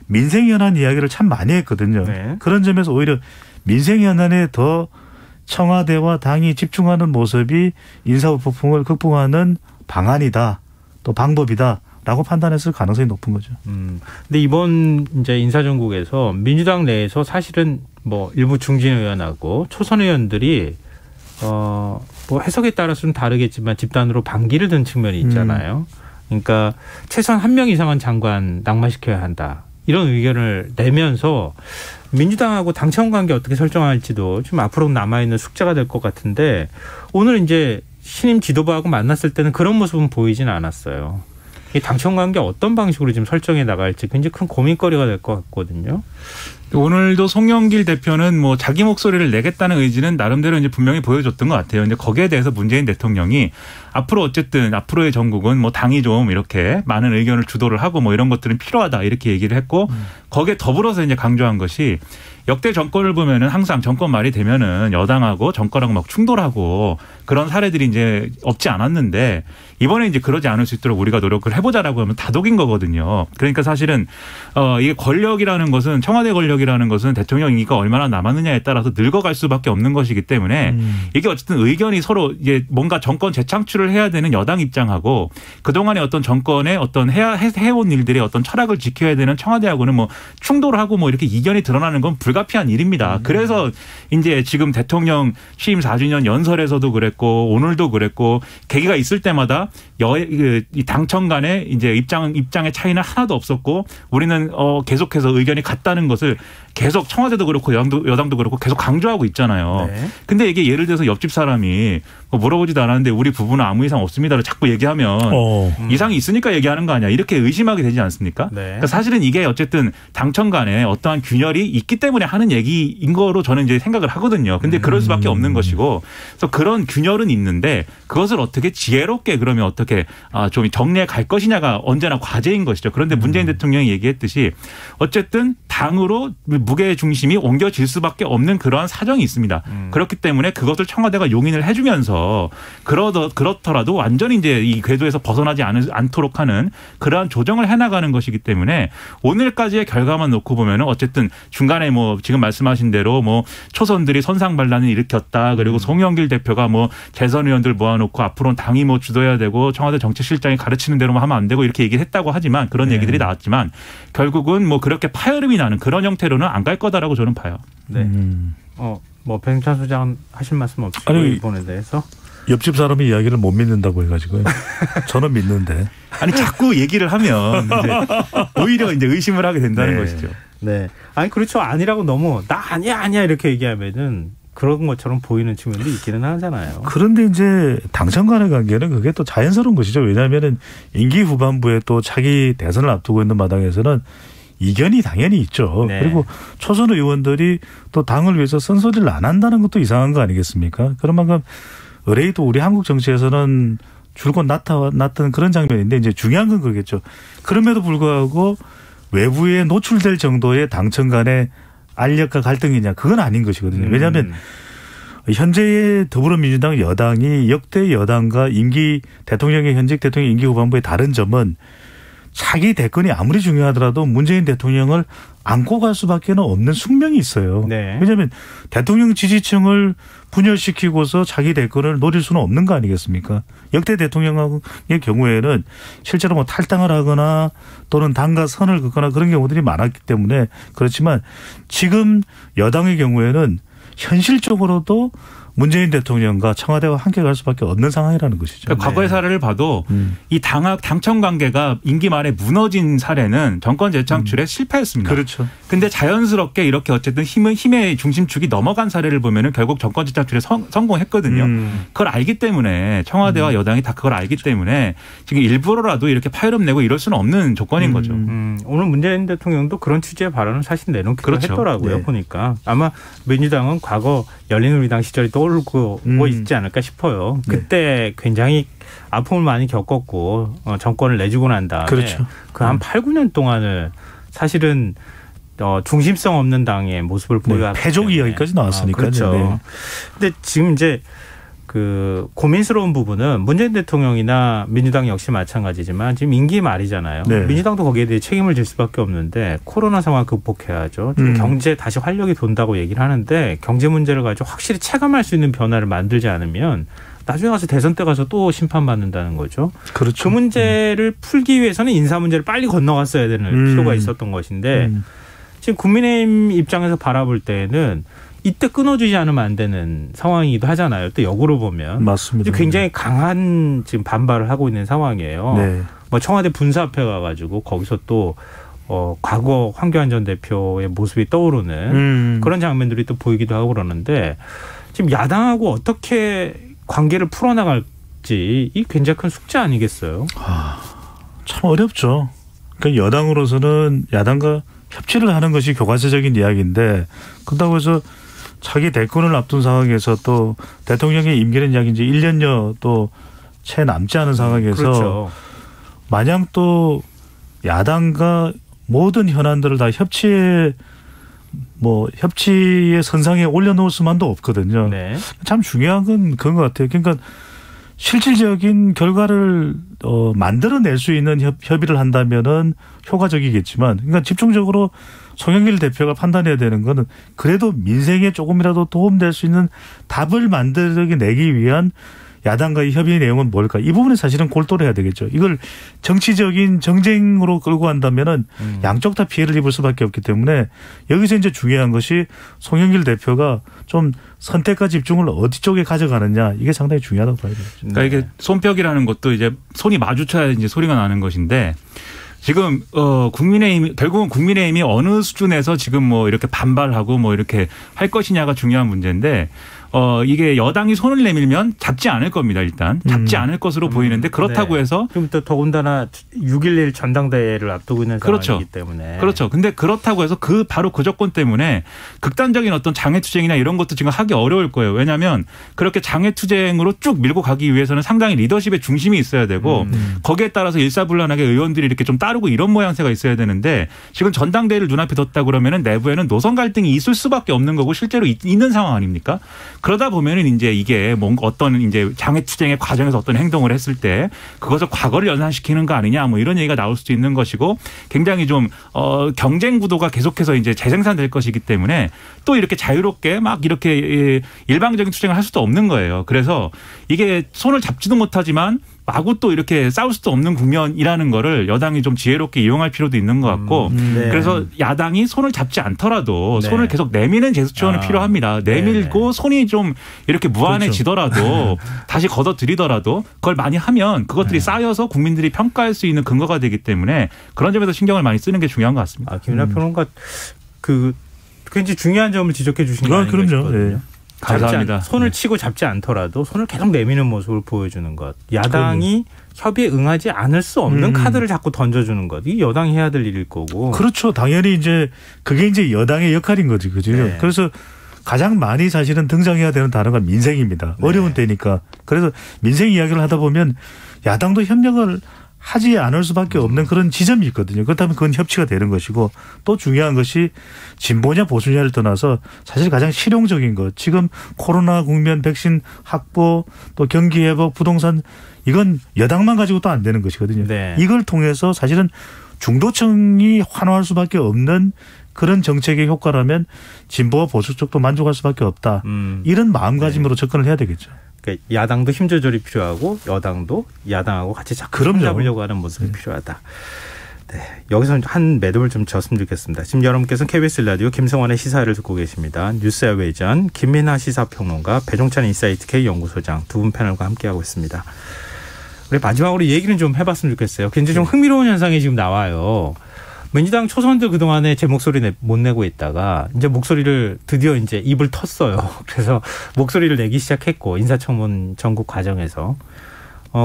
민생연한 이야기를 참 많이 했거든요.
네.
그런 점에서 오히려 민생연한에 더 청와대와 당이 집중하는 모습이 인사후폭풍을 극복하는 방안이다. 또 방법이다라고 판단했을 가능성이 높은 거죠.
근데 이번 이제 인사정국에서 민주당 내에서 사실은 일부 중진 의원하고 초선 의원들이 해석에 따라서는 다르겠지만 집단으로 반기를 든 측면이 있잖아요. 그러니까 최소한 한 명 이상은 장관 낙마시켜야 한다. 이런 의견을 내면서 민주당하고 당청 관계 어떻게 설정할지도 좀 앞으로 남아있는 숙제가 될 것 같은데 오늘 이제 신임 지도부하고 만났을 때는 그런 모습은 보이지는 않았어요. 이 당청 관계 어떤 방식으로 지금 설정해 나갈지 굉장히 큰 고민거리가 될 것 같거든요.
오늘도 송영길 대표는 자기 목소리를 내겠다는 의지는 나름대로 이제 분명히 보여줬던 것 같아요. 근데 거기에 대해서 문재인 대통령이 앞으로 어쨌든 앞으로의 전국은 당이 좀 이렇게 많은 의견을 주도를 하고 이런 것들은 필요하다 이렇게 얘기를 했고 거기에 더불어서 이제 강조한 것이 역대 정권을 보면은 항상 정권 말이 되면은 여당하고 정권하고 막 충돌하고 그런 사례들이 이제 없지 않았는데 이번에 이제 그러지 않을 수 있도록 우리가 노력을 해보자라고 하면 다독인 거거든요. 그러니까 사실은 이게 권력이라는 것은 청와대 권력이라는 것은 대통령 임기가 얼마나 남았느냐에 따라서 늙어갈 수밖에 없는 것이기 때문에 이게 어쨌든 의견이 서로 이제 뭔가 정권 재창출을 해야 되는 여당 입장하고 그동안의 어떤 정권의 어떤 해온 일들의 어떤 철학을 지켜야 되는 청와대하고는 충돌하고 이렇게 이견이 드러나는 건 불가피한 일입니다. 그래서 이제 지금 대통령 취임 4주년 연설에서도 그랬고 오늘도 그랬고 계기가 있을 때마다 이 당청 간의 이제 입장의 차이는 하나도 없었고 우리는 계속해서 의견이 같다는 것을 계속 청와대도 그렇고 여당도 그렇고 계속 강조하고 있잖아요. 네. 근데 이게 예를 들어서 옆집 사람이 물어보지도 않았는데 우리 부부는 아무 이상 없습니다를 자꾸 얘기하면 이상이 있으니까 얘기하는 거 아니야. 이렇게 의심하게 되지 않습니까? 네. 그러니까 사실은 이게 어쨌든 당청 간에 어떠한 균열이 있기 때문에 하는 얘기인 거로 저는 이제 생각을 하거든요. 근데 그럴 수밖에 없는 것이고 그래서 그런 균열은 있는데 그것을 어떻게 지혜롭게 그러면 어떻게 좀 정리해 갈 것이냐가 언제나 과제인 것이죠. 그런데 문재인 대통령이 얘기했듯이 어쨌든 당으로 무게 중심이 옮겨질 수밖에 없는 그러한 사정이 있습니다. 그렇기 때문에 그것을 청와대가 용인을 해주면서 그렇더라도 완전히 이제 이 궤도에서 벗어나지 않도록 하는 그러한 조정을 해나가는 것이기 때문에 오늘까지의 결과만 놓고 보면은 어쨌든 중간에 지금 말씀하신 대로 초선들이 선상반란을 일으켰다. 그리고 송영길 대표가 재선 의원들 모아놓고 앞으로는 당이 주도해야 되고 청와대 정책실장이 가르치는 대로 하면 안 되고 이렇게 얘기를 했다고 하지만 그런 얘기들이 나왔지만 결국은 그렇게 파열음이 나는 그런 형태로는 안 갈 거다라고 저는 봐요.
네. 배승찬 소장 하실 말씀 없으시고 이번에 대해서?
옆집 사람이 이야기를 못 믿는다고 해가지고요. 저는 믿는데.
아니 자꾸 얘기를 하면 이제 오히려 이제 의심을 하게 된다는 것이죠.
네. 아니 그렇죠. 아니라고 너무 나 아니야 이렇게 얘기하면은 그런 것처럼 보이는 측면도 있기는 하잖아요.
그런데 이제 당청 간의 관계는 그게 또 자연스러운 것이죠. 왜냐하면은 임기 후반부에 또 차기 대선을 앞두고 있는 마당에서는 이견이 당연히 있죠.
네.
그리고 초선 의원들이 또 당을 위해서 쓴소리를 안 한다는 것도 이상한 거 아니겠습니까? 그런 만큼 의뢰이 또 우리 한국 정치에서는 줄곧 나타났던 그런 장면인데 이제 중요한 건 그거겠죠. 그럼에도 불구하고 외부에 노출될 정도의 당청 간의 알력과 갈등이냐 그건 아닌 것이거든요. 왜냐하면 현재의 더불어민주당 여당이 역대 여당과 대통령의 현직 대통령 임기 후반부의 다른 점은 차기 대권이 아무리 중요하더라도 문재인 대통령을 안고 갈 수밖에 없는 숙명이 있어요.
네.
왜냐하면 대통령 지지층을 분열시키고서 차기 대권을 노릴 수는 없는 거 아니겠습니까? 역대 대통령의 경우에는 실제로 뭐 탈당을 하거나 또는 당과 선을 긋거나 그런 경우들이 많았기 때문에 그렇지만 지금 여당의 경우에는 현실적으로도 문재인 대통령과 청와대와 함께 갈 수밖에 없는 상황이라는 것이죠.
그러니까 과거의 사례를 봐도 이 당청 관계가 임기 말에 무너진 사례는 정권 재창출에 실패했습니다.
그렇죠.
근데 자연스럽게 이렇게 어쨌든 힘의 중심축이 넘어간 사례를 보면은 결국 정권 재창출에 성공했거든요. 그걸 알기 때문에 청와대와 여당이 다 그걸 알기 때문에 지금 일부러라도 이렇게 파열음 내고 이럴 수는 없는 조건인 거죠.
오늘 문재인 대통령도 그런 취지의 발언을 사실 내놓기도
그렇죠.
했더라고요.
네. 보니까
아마 민주당은 과거 열린우리당 시절이 떠오르고 있지 않을까 싶어요. 그때 굉장히 아픔을 많이 겪었고 정권을 내주고 난 다음에
그렇죠.
그 한 8, 9년 동안을 사실은 중심성 없는 당의 모습을 보여왔기
패족
때문에.
이야기까지 나왔으니까요.
그렇죠.
네.
근데 지금 이제 그 고민스러운 부분은 문재인 대통령이나 민주당 역시 마찬가지지만 지금 임기 말이잖아요.
네.
민주당도 거기에 대해 책임을 질 수밖에 없는데 코로나 상황 극복해야죠. 지금 경제 다시 활력이 돈다고 얘기를 하는데 경제 문제를 가지고 확실히 체감할 수 있는 변화를 만들지 않으면 나중에 가서 대선 때 가서 또 심판받는다는 거죠.
그렇죠.
그 문제를 풀기 위해서는 인사 문제를 빨리 건너갔어야 되는 필요가 있었던 것인데 지금 국민의힘 입장에서 바라볼 때에는 이때 끊어주지 않으면 안 되는 상황이기도 하잖아요. 또 역으로 보면.
맞습니다.
굉장히 강한 지금 반발을 하고 있는 상황이에요.
네.
뭐 청와대 분사 앞에 가가지고 거기서 또 과거 황교안 전 대표의 모습이 떠오르는 그런 장면들이 또 보이기도 하고 그러는데 지금 야당하고 어떻게 관계를 풀어나갈지 이 굉장히 큰 숙제 아니겠어요?
참 어렵죠. 그러니까 여당으로서는 야당과 협치를 하는 것이 교과서적인 이야기인데 그렇다고 해서 차기 대권을 앞둔 상황에서 또 대통령의 임기는 약 이제 1년여 또 채 남지 않은 상황에서
그렇죠.
마냥 또 야당과 모든 현안들을 다 협치의 선상에 올려놓을 수만도 없거든요.
네.
참 중요한 건 그런 것 같아요. 그러니까 실질적인 결과를 만들어낼 수 있는 협의를 한다면은 효과적이겠지만, 그러니까 집중적으로 송영길 대표가 판단해야 되는 거는 그래도 민생에 조금이라도 도움될 수 있는 답을 만들어내기 위한 야당과의 협의 내용은 뭘까? 이 부분에 사실은 골똘히 해야 되겠죠. 이걸 정치적인 정쟁으로 끌고 간다면은 양쪽 다 피해를 입을 수밖에 없기 때문에 여기서 이제 중요한 것이 송영길 대표가 좀 선택과 집중을 어디 쪽에 가져가느냐, 이게 상당히 중요하다고 봐야 되죠.
그러니까 이게 손뼉이라는 것도 이제 손이 마주쳐야 이제 소리가 나는 것인데 지금 결국은 국민의힘이 어느 수준에서 지금 뭐 이렇게 반발하고 뭐 이렇게 할 것이냐가 중요한 문제인데 이게 여당이 손을 내밀면 잡지 않을 겁니다. 일단 잡지 않을 것으로 보이는데 그렇다고
네.
해서
좀 또 더군다나 6.11 전당대회를 앞두고 있는
그렇죠.
상황이기 때문에
그렇죠. 근데 그렇다고 해서 바로 그 조건 때문에 극단적인 어떤 장애투쟁이나 이런 것도 지금 하기 어려울 거예요. 왜냐하면 그렇게 장애투쟁으로 쭉 밀고 가기 위해서는 상당히 리더십의 중심이 있어야 되고 거기에 따라서 일사불란하게 의원들이 이렇게 좀 따르고 이런 모양새가 있어야 되는데 지금 전당대회를 눈앞에 뒀다 그러면은 내부에는 노선 갈등이 있을 수밖에 없는 거고 실제로 있는 상황 아닙니까? 그러다 보면은 이제 이게 뭔가 어떤 이제 장애투쟁의 과정에서 어떤 행동을 했을 때 그것을 과거를 연상시키는 거 아니냐 뭐 이런 얘기가 나올 수도 있는 것이고 굉장히 좀 경쟁 구도가 계속해서 이제 재생산될 것이기 때문에 또 이렇게 자유롭게 막 이렇게 일방적인 투쟁을 할 수도 없는 거예요. 그래서 이게 손을 잡지도 못하지만 마구 또 이렇게 싸울 수도 없는 국면이라는 거를 여당이 좀 지혜롭게 이용할 필요도 있는 것 같고
네.
그래서 야당이 손을 잡지 않더라도
네.
손을 계속 내미는 제스처는 필요합니다. 내밀고 손이 좀 이렇게 무한해지더라도 다시 걷어들이더라도 그걸 많이 하면 그것들이 쌓여서 국민들이 평가할 수 있는 근거가 되기 때문에 그런 점에서 신경을 많이 쓰는 게 중요한 것 같습니다.
김민하 평론가 굉장히 중요한 점을 지적해 주신 거 아닌가 싶거든요.
네.
감사합니다.
손을 치고 잡지 않더라도 손을 계속 내미는 모습을 보여주는 것. 야당이 협의에 응하지 않을 수 없는 카드를 자꾸 던져주는 것. 이게 여당이 해야 될 일일 거고.
그렇죠. 당연히 이제 그게 이제 여당의 역할인 거지, 그죠?
네.
그래서 가장 많이 사실은 등장해야 되는 단어가 민생입니다.
네.
어려운 때니까. 그래서 민생 이야기를 하다 보면 야당도 협력을 하지 않을 수밖에 없는 그런 지점이 있거든요. 그렇다면 그건 협치가 되는 것이고 또 중요한 것이 진보냐 보수냐를 떠나서 사실 가장 실용적인 것. 지금 코로나 국면 백신 확보 또 경기 회복 부동산 이건 여당만 가지고 또 안 되는 것이거든요.
네.
이걸 통해서 사실은 중도층이 환호할 수밖에 없는 그런 정책의 효과라면 진보와 보수 쪽도 만족할 수밖에 없다. 이런 마음가짐으로 접근을 해야 되겠죠.
그러니까 야당도 힘 조절이 필요하고 여당도 야당하고 같이 자꾸 잡으려고 하는 모습이 필요하다. 네, 여기서 한 매듭을 좀 졌으면 좋겠습니다. 지금 여러분께서는 KBS 라디오 김성환의 시사를 듣고 계십니다. 뉴스야 외전 김민하 시사평론가 배종찬 인사이트 K연구소장 두 분 패널과 함께하고 있습니다. 우리 마지막으로 얘기는 좀 해봤으면 좋겠어요. 굉장히 좀 흥미로운 현상이 지금 나와요. 민주당 초선들 그동안에 제 목소리 못 내고 있다가 이제 목소리를 드디어 이제 입을 텄어요. 그래서 목소리를 내기 시작했고 인사청문 전국 과정에서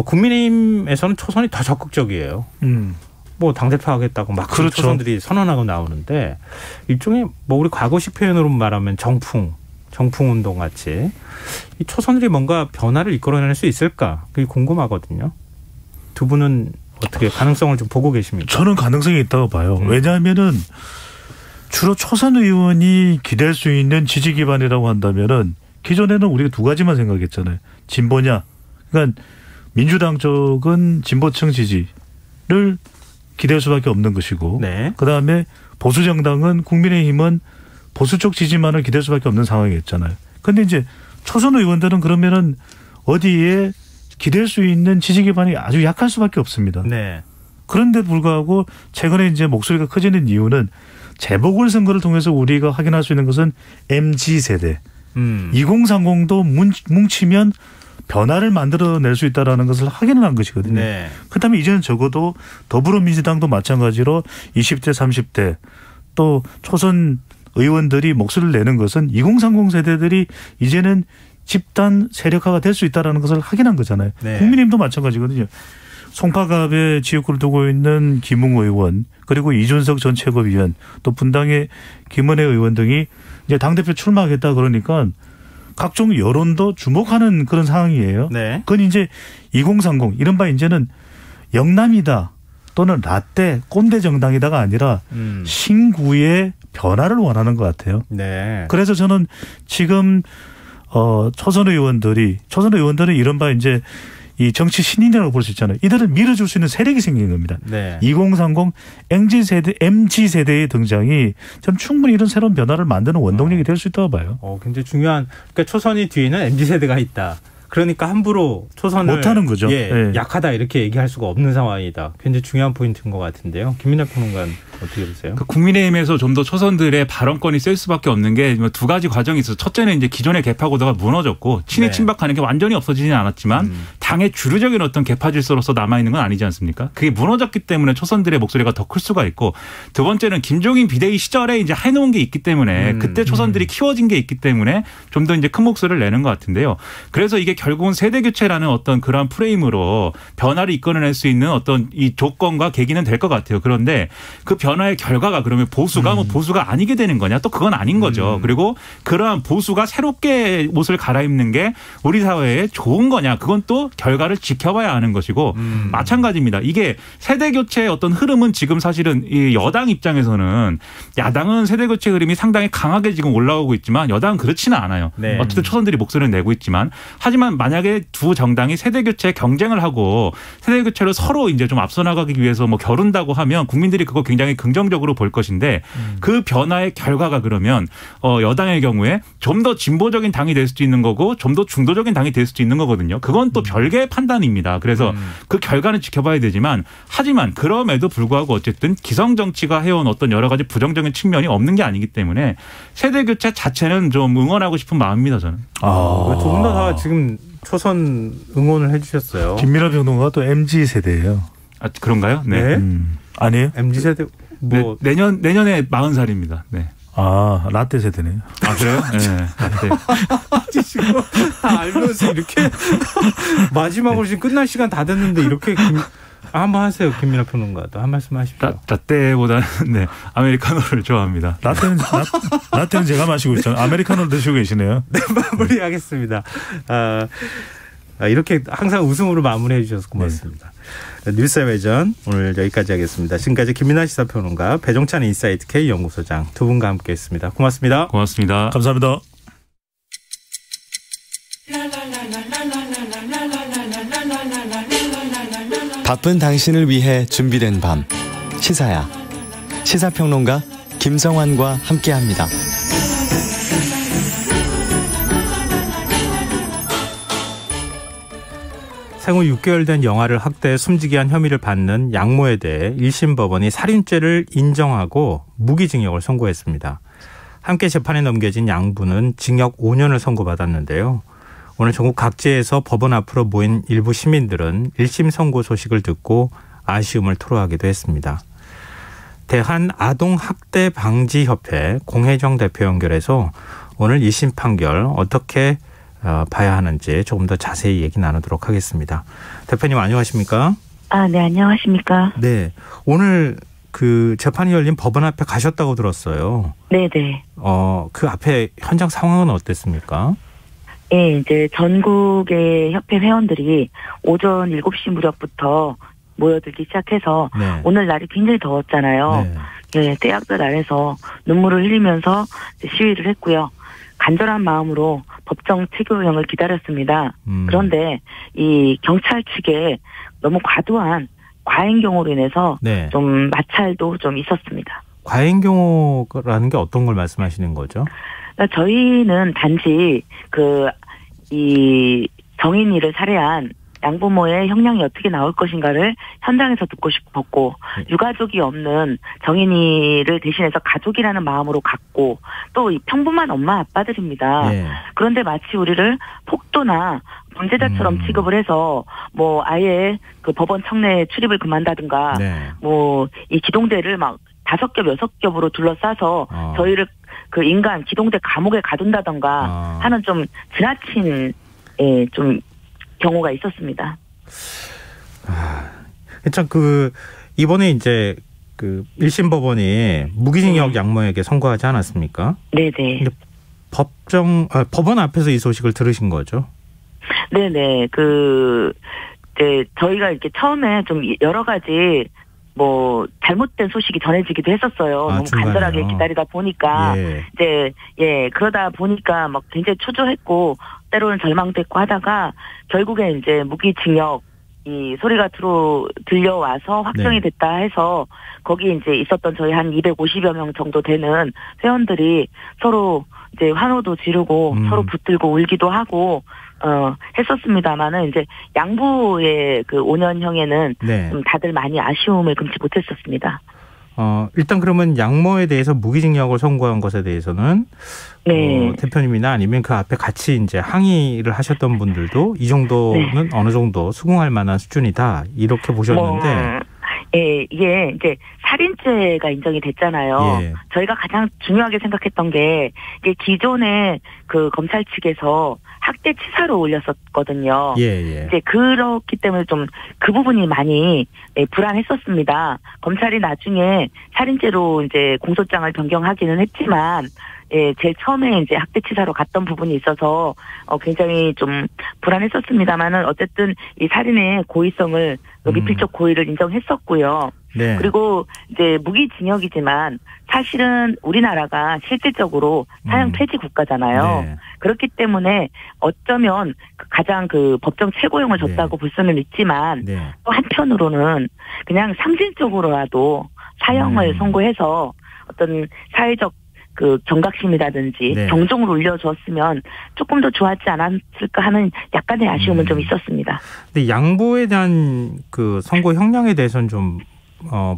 국민의힘에서는 초선이 더 적극적이에요. 뭐 당대표 하겠다고 막
그렇죠.
초선들이 선언하고 나오는데 일종의 뭐 우리 과거식 표현으로 말하면 정풍 운동 같이 이 초선들이 뭔가 변화를 이끌어낼 수 있을까? 그게 궁금하거든요. 두 분은 어떻게 가능성을 좀 보고 계십니까?
저는 가능성이 있다고 봐요. 왜냐하면은 주로 초선 의원이 기댈 수 있는 지지 기반이라고 한다면은 기존에는 우리가 두 가지만 생각했잖아요. 진보냐. 그러니까 민주당 쪽은 진보층 지지를 기댈 수밖에 없는 것이고
네.
그다음에 보수 정당은 국민의힘은 보수 쪽 지지만을 기댈 수밖에 없는 상황이었잖아요. 그런데 이제 초선 의원들은 그러면은 어디에 기댈 수 있는 지지 기반이 아주 약할 수밖에 없습니다.
네.
그런데 불구하고 최근에 이제 목소리가 커지는 이유는 재보궐선거를 통해서 우리가 확인할 수 있는 것은 MZ세대. 2030도 뭉치면 변화를 만들어낼 수 있다는 것을 확인을 한 것이거든요.
네.
그렇다면 이제는 적어도 더불어민주당도 마찬가지로 20대 30대 또 초선 의원들이 목소리를 내는 것은 2030 세대들이 이제는 집단 세력화가 될 수 있다는 것을 확인한 거잖아요.
네.
국민의힘도 마찬가지거든요. 송파갑에 지역구를 두고 있는 김웅 의원 그리고 이준석 전 최고위원 또 분당의 김은혜 의원 등이 이제 당대표 출마하겠다 그러니까 각종 여론도 주목하는 그런 상황이에요.
네.
그건 이제 2030 이른바 이제는 영남이다 또는 라떼 꼰대 정당이다가 아니라 신구의 변화를 원하는 것 같아요.
네.
그래서 저는 지금 초선 의원들은 이른바 이제 이 정치 신인이라고 볼 수 있잖아요. 이들을 밀어줄 수 있는 세력이 생긴 겁니다.
네.
2030 MZ 세대의 등장이 전 충분히 이런 새로운 변화를 만드는 원동력이 될 수 있다고 봐요.
굉장히 중요한 그러니까 초선이 뒤에는 MZ 세대가 있다. 그러니까 함부로 초선을
못하는 거죠.
예, 약하다 이렇게 얘기할 수가 없는 상황이다. 굉장히 중요한 포인트인 것 같은데요. 김민하 평론가는 어떻게 보세요?
국민의힘에서 좀 더 초선들의 발언권이 셀 수밖에 없는 게 두 가지 과정이 있어서 첫째는 이제 기존의 개파 구도가 무너졌고 친이 친박하는 게 완전히 없어지진 않았지만 당의 주류적인 어떤 개파 질서로서 남아있는 건 아니지 않습니까? 그게 무너졌기 때문에 초선들의 목소리가 더 클 수가 있고 두 번째는 김종인 비대위 시절에 이제 해놓은 게 있기 때문에 그때 초선들이 키워진 게 있기 때문에 좀 더 이제 큰 목소리를 내는 것 같은데요. 그래서 이게 결국은 세대 교체라는 어떤 그러한 프레임으로 변화를 이끌어낼 수 있는 어떤 이 조건과 계기는 될 것 같아요. 그런데 그 변화의 결과가 그러면 보수가 뭐 보수가 아니게 되는 거냐? 또 그건 아닌 거죠. 그리고 그러한 보수가 새롭게 옷을 갈아입는 게 우리 사회에 좋은 거냐? 그건 또 결과를 지켜봐야 하는 것이고 마찬가지입니다. 이게 세대 교체의 어떤 흐름은 지금 사실은 이 여당 입장에서는 야당은 세대 교체 흐름이 상당히 강하게 지금 올라오고 있지만 여당은 그렇지는 않아요.
네.
어쨌든 초선들이 목소리를 내고 있지만 하지만 만약에 두 정당이 세대 교체 경쟁을 하고 세대 교체로 서로 이제 좀 앞서 나가기 위해서 뭐 겨룬다고 하면 국민들이 그거 굉장히 굉장히 긍정적으로 볼 것인데 그 변화의 결과가 그러면 여당의 경우에 좀 더 진보적인 당이 될 수도 있는 거고 좀 더 중도적인 당이 될 수도 있는 거거든요. 그건 또 별개의 판단입니다. 그래서 그 결과는 지켜봐야 되지만 하지만 그럼에도 불구하고 어쨌든 기성 정치가 해온 어떤 여러 가지 부정적인 측면이 없는 게 아니기 때문에 세대 교체 자체는 좀 응원하고 싶은 마음입니다. 저는.
두 분 다 지금 초선 응원을 해주셨어요.
김민하 평론가가 또 MZ 세대예요.
아, 그런가요? 네.
아니에요?
MZ 세대 뭐
네, 내년에 40살입니다. 네.
아, 라떼 세대네요.
아, 그래요? 네. 라떼.
지금 다 알면서 이렇게 마지막으로 지금 끝날 시간 다 됐는데 이렇게 한번 하세요. 김민하 평론가도 한 말씀 하십시오.
라떼보다는 네, 아메리카노를 좋아합니다.
라떼는 제가 마시고 있잖아요. 아메리카노를 드시고 계시네요.
네, 마무리하겠습니다. 이렇게 항상 웃음으로 마무리해 주셔서 고맙습니다. 네. 뉴스의 외전 오늘 여기까지 하겠습니다. 지금까지 김민하 시사평론가, 배종찬 인사이트 K 연구소장 두 분과 함께했습니다. 고맙습니다.
고맙습니다.
감사합니다.
바쁜 당신을 위해 준비된 밤 시사야. 시사평론가 김성환과 함께합니다.
생후 6개월 된 영아를 학대해 숨지게 한 혐의를 받는 양모에 대해 1심 법원이 살인죄를 인정하고 무기징역을 선고했습니다. 함께 재판에 넘겨진 양부는 징역 5년을 선고받았는데요. 오늘 전국 각지에서 법원 앞으로 모인 일부 시민들은 1심 선고 소식을 듣고 아쉬움을 토로하기도 했습니다. 대한아동학대방지협회 공혜정 대표 연결해서 오늘 2심 판결 어떻게 봐야 하는지 조금 더 자세히 얘기 나누도록 하겠습니다. 대표님 안녕하십니까?
네, 안녕하십니까?
네, 오늘 그 재판이 열린 법원 앞에 가셨다고 들었어요.
네네.
그 앞에 현장 상황은 어땠습니까?
예, 이제 전국의 협회 회원들이 오전 7시 무렵부터 모여들기 시작해서 네. 오늘 날이 굉장히 더웠잖아요. 네. 예, 때약볕 아래서 눈물을 흘리면서 시위를 했고요. 간절한 마음으로 법정 체결형을 기다렸습니다. 그런데 이 경찰 측에 너무 과도한 과잉 경호로 인해서 네. 좀 마찰도 좀 있었습니다.
과잉 경호라는 게 어떤 걸 말씀하시는 거죠?
그러니까 저희는 단지 이 정인이를 살해한 양부모의 형량이 어떻게 나올 것인가를 현장에서 듣고 싶었고 유가족이 없는 정인이를 대신해서 가족이라는 마음으로 갔고 또 이 평범한 엄마 아빠들입니다. 네. 그런데 마치 우리를 폭도나 범죄자처럼 취급을 해서 뭐 아예 그 법원 청내 출입을 금한다든가 네. 뭐 이 기동대를 막 5겹 6겹으로 둘러싸서 저희를 그 인간 기동대 감옥에 가둔다던가 하는 좀 지나친 좀 경우가 있었습니다.
참 이번에 이제 1심 법원이 무기징역 양모에게 선고하지 않았습니까?
네네. 근데
법원 앞에서 이 소식을 들으신 거죠?
네네. 이제 저희가 이렇게 처음에 좀 여러 가지 뭐 잘못된 소식이 전해지기도 했었어요. 너무 중간에요. 간절하게 기다리다 보니까 그러다 보니까 막 굉장히 초조했고 때로는 절망도 했고 하다가 결국에 이제 무기징역 이 소리가 들려와서 확정이 됐다 해서 거기 이제 있었던 저희 한 250여 명 정도 되는 회원들이 서로 이제 환호도 지르고 서로 붙들고 울기도 하고 했었습니다만은 이제 양부의 그 5년형에는 좀 다들 많이 아쉬움을 금치 못했었습니다.
일단 그러면 양모에 대해서 무기징역을 선고한 것에 대해서는 대표님이나 아니면 그 앞에 같이 이제 항의를 하셨던 분들도 이 정도는 어느 정도 수긍할 만한 수준이다 이렇게 보셨는데.
이게 이제 살인죄가 인정이 됐잖아요. 저희가 가장 중요하게 생각했던 게 이게 기존에 그 검찰 측에서 학대치사로 올렸었거든요. 이제 그렇기 때문에 좀 그 부분이 많이 불안했었습니다. 검찰이 나중에 살인죄로 이제 공소장을 변경하기는 했지만 제일 처음에 이제 학대치사로 갔던 부분이 있어서 굉장히 좀 불안했었습니다만은 어쨌든 이 살인의 고의성을 미필적 고의를 인정했었고요. 네. 그리고 이제 무기징역이지만 사실은 우리나라가 실질적으로 사형 폐지 국가잖아요. 네. 그렇기 때문에 어쩌면 가장 법정 최고형을 줬다고 볼 수는 있지만 또 한편으로는 그냥 상징적으로라도 사형을 선고해서 어떤 사회적 그 경각심이라든지
네.
경종을 울려주었으면 조금 더 좋았지 않았을까 하는 약간의 아쉬움은 좀 있었습니다.
근데 양보에 대한 그 선고 형량에 대해서는 좀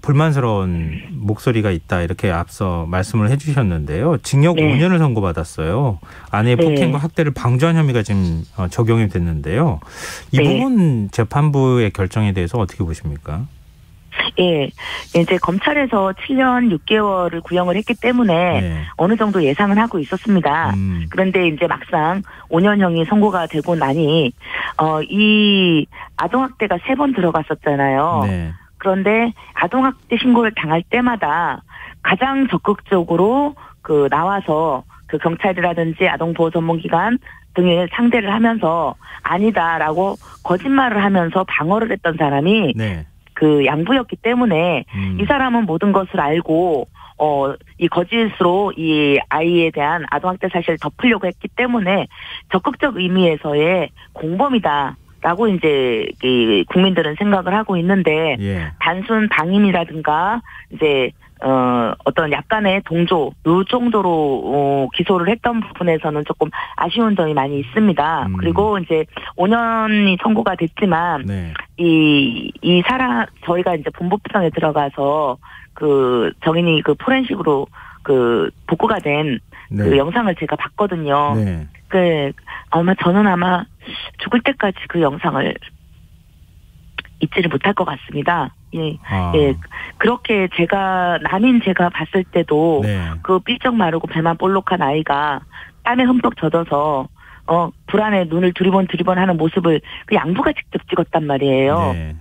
불만스러운 목소리가 있다 이렇게 앞서 말씀을 해주셨는데요. 징역
네.
5년을 선고받았어요. 아내의
네.
폭행과 학대를 방조한 혐의가 지금 적용이 됐는데요. 이
네.
부분 재판부의 결정에 대해서 어떻게 보십니까?
예, 이제 검찰에서 7년 6개월을 구형을 했기 때문에
네.
어느 정도 예상은 하고 있었습니다. 그런데 이제 막상 5년형이 선고가 되고 나니 이 아동학대가 3번 들어갔었잖아요.
네.
그런데 아동학대 신고를 당할 때마다 가장 적극적으로 그 나와서 그 경찰이라든지 아동보호전문기관 등을 상대를 하면서 아니다라고 거짓말을 하면서 방어를 했던 사람이
네.
그 양부였기 때문에 이 사람은 모든 것을 알고 이 거짓으로 이 아이에 대한 아동학대 사실을 덮으려고 했기 때문에 적극적 의미에서의 공범이다라고 이제 국민들은 생각을 하고 있는데
예.
단순 방임이라든가 이제 어떤 약간의 동조 요 정도로 기소를 했던 부분에서는 조금 아쉬운 점이 많이 있습니다. 그리고 이제 5년이 선고가 됐지만
네.
이 사람 저희가 이제 본법상에 들어가서 그 정인이 그 포렌식으로 그 복구가 된 그
네.
영상을 제가 봤거든요.
네.
저는 아마 죽을 때까지 그 영상을 잊지를 못할 것 같습니다. 예. 예. 그렇게 남인 제가 봤을 때도
네.
그 삐쩍 마르고 배만 볼록한 아이가 땀에 흠뻑 젖어서 불안에 눈을 두리번 하는 모습을 그 양부가 직접 찍었단 말이에요.
네.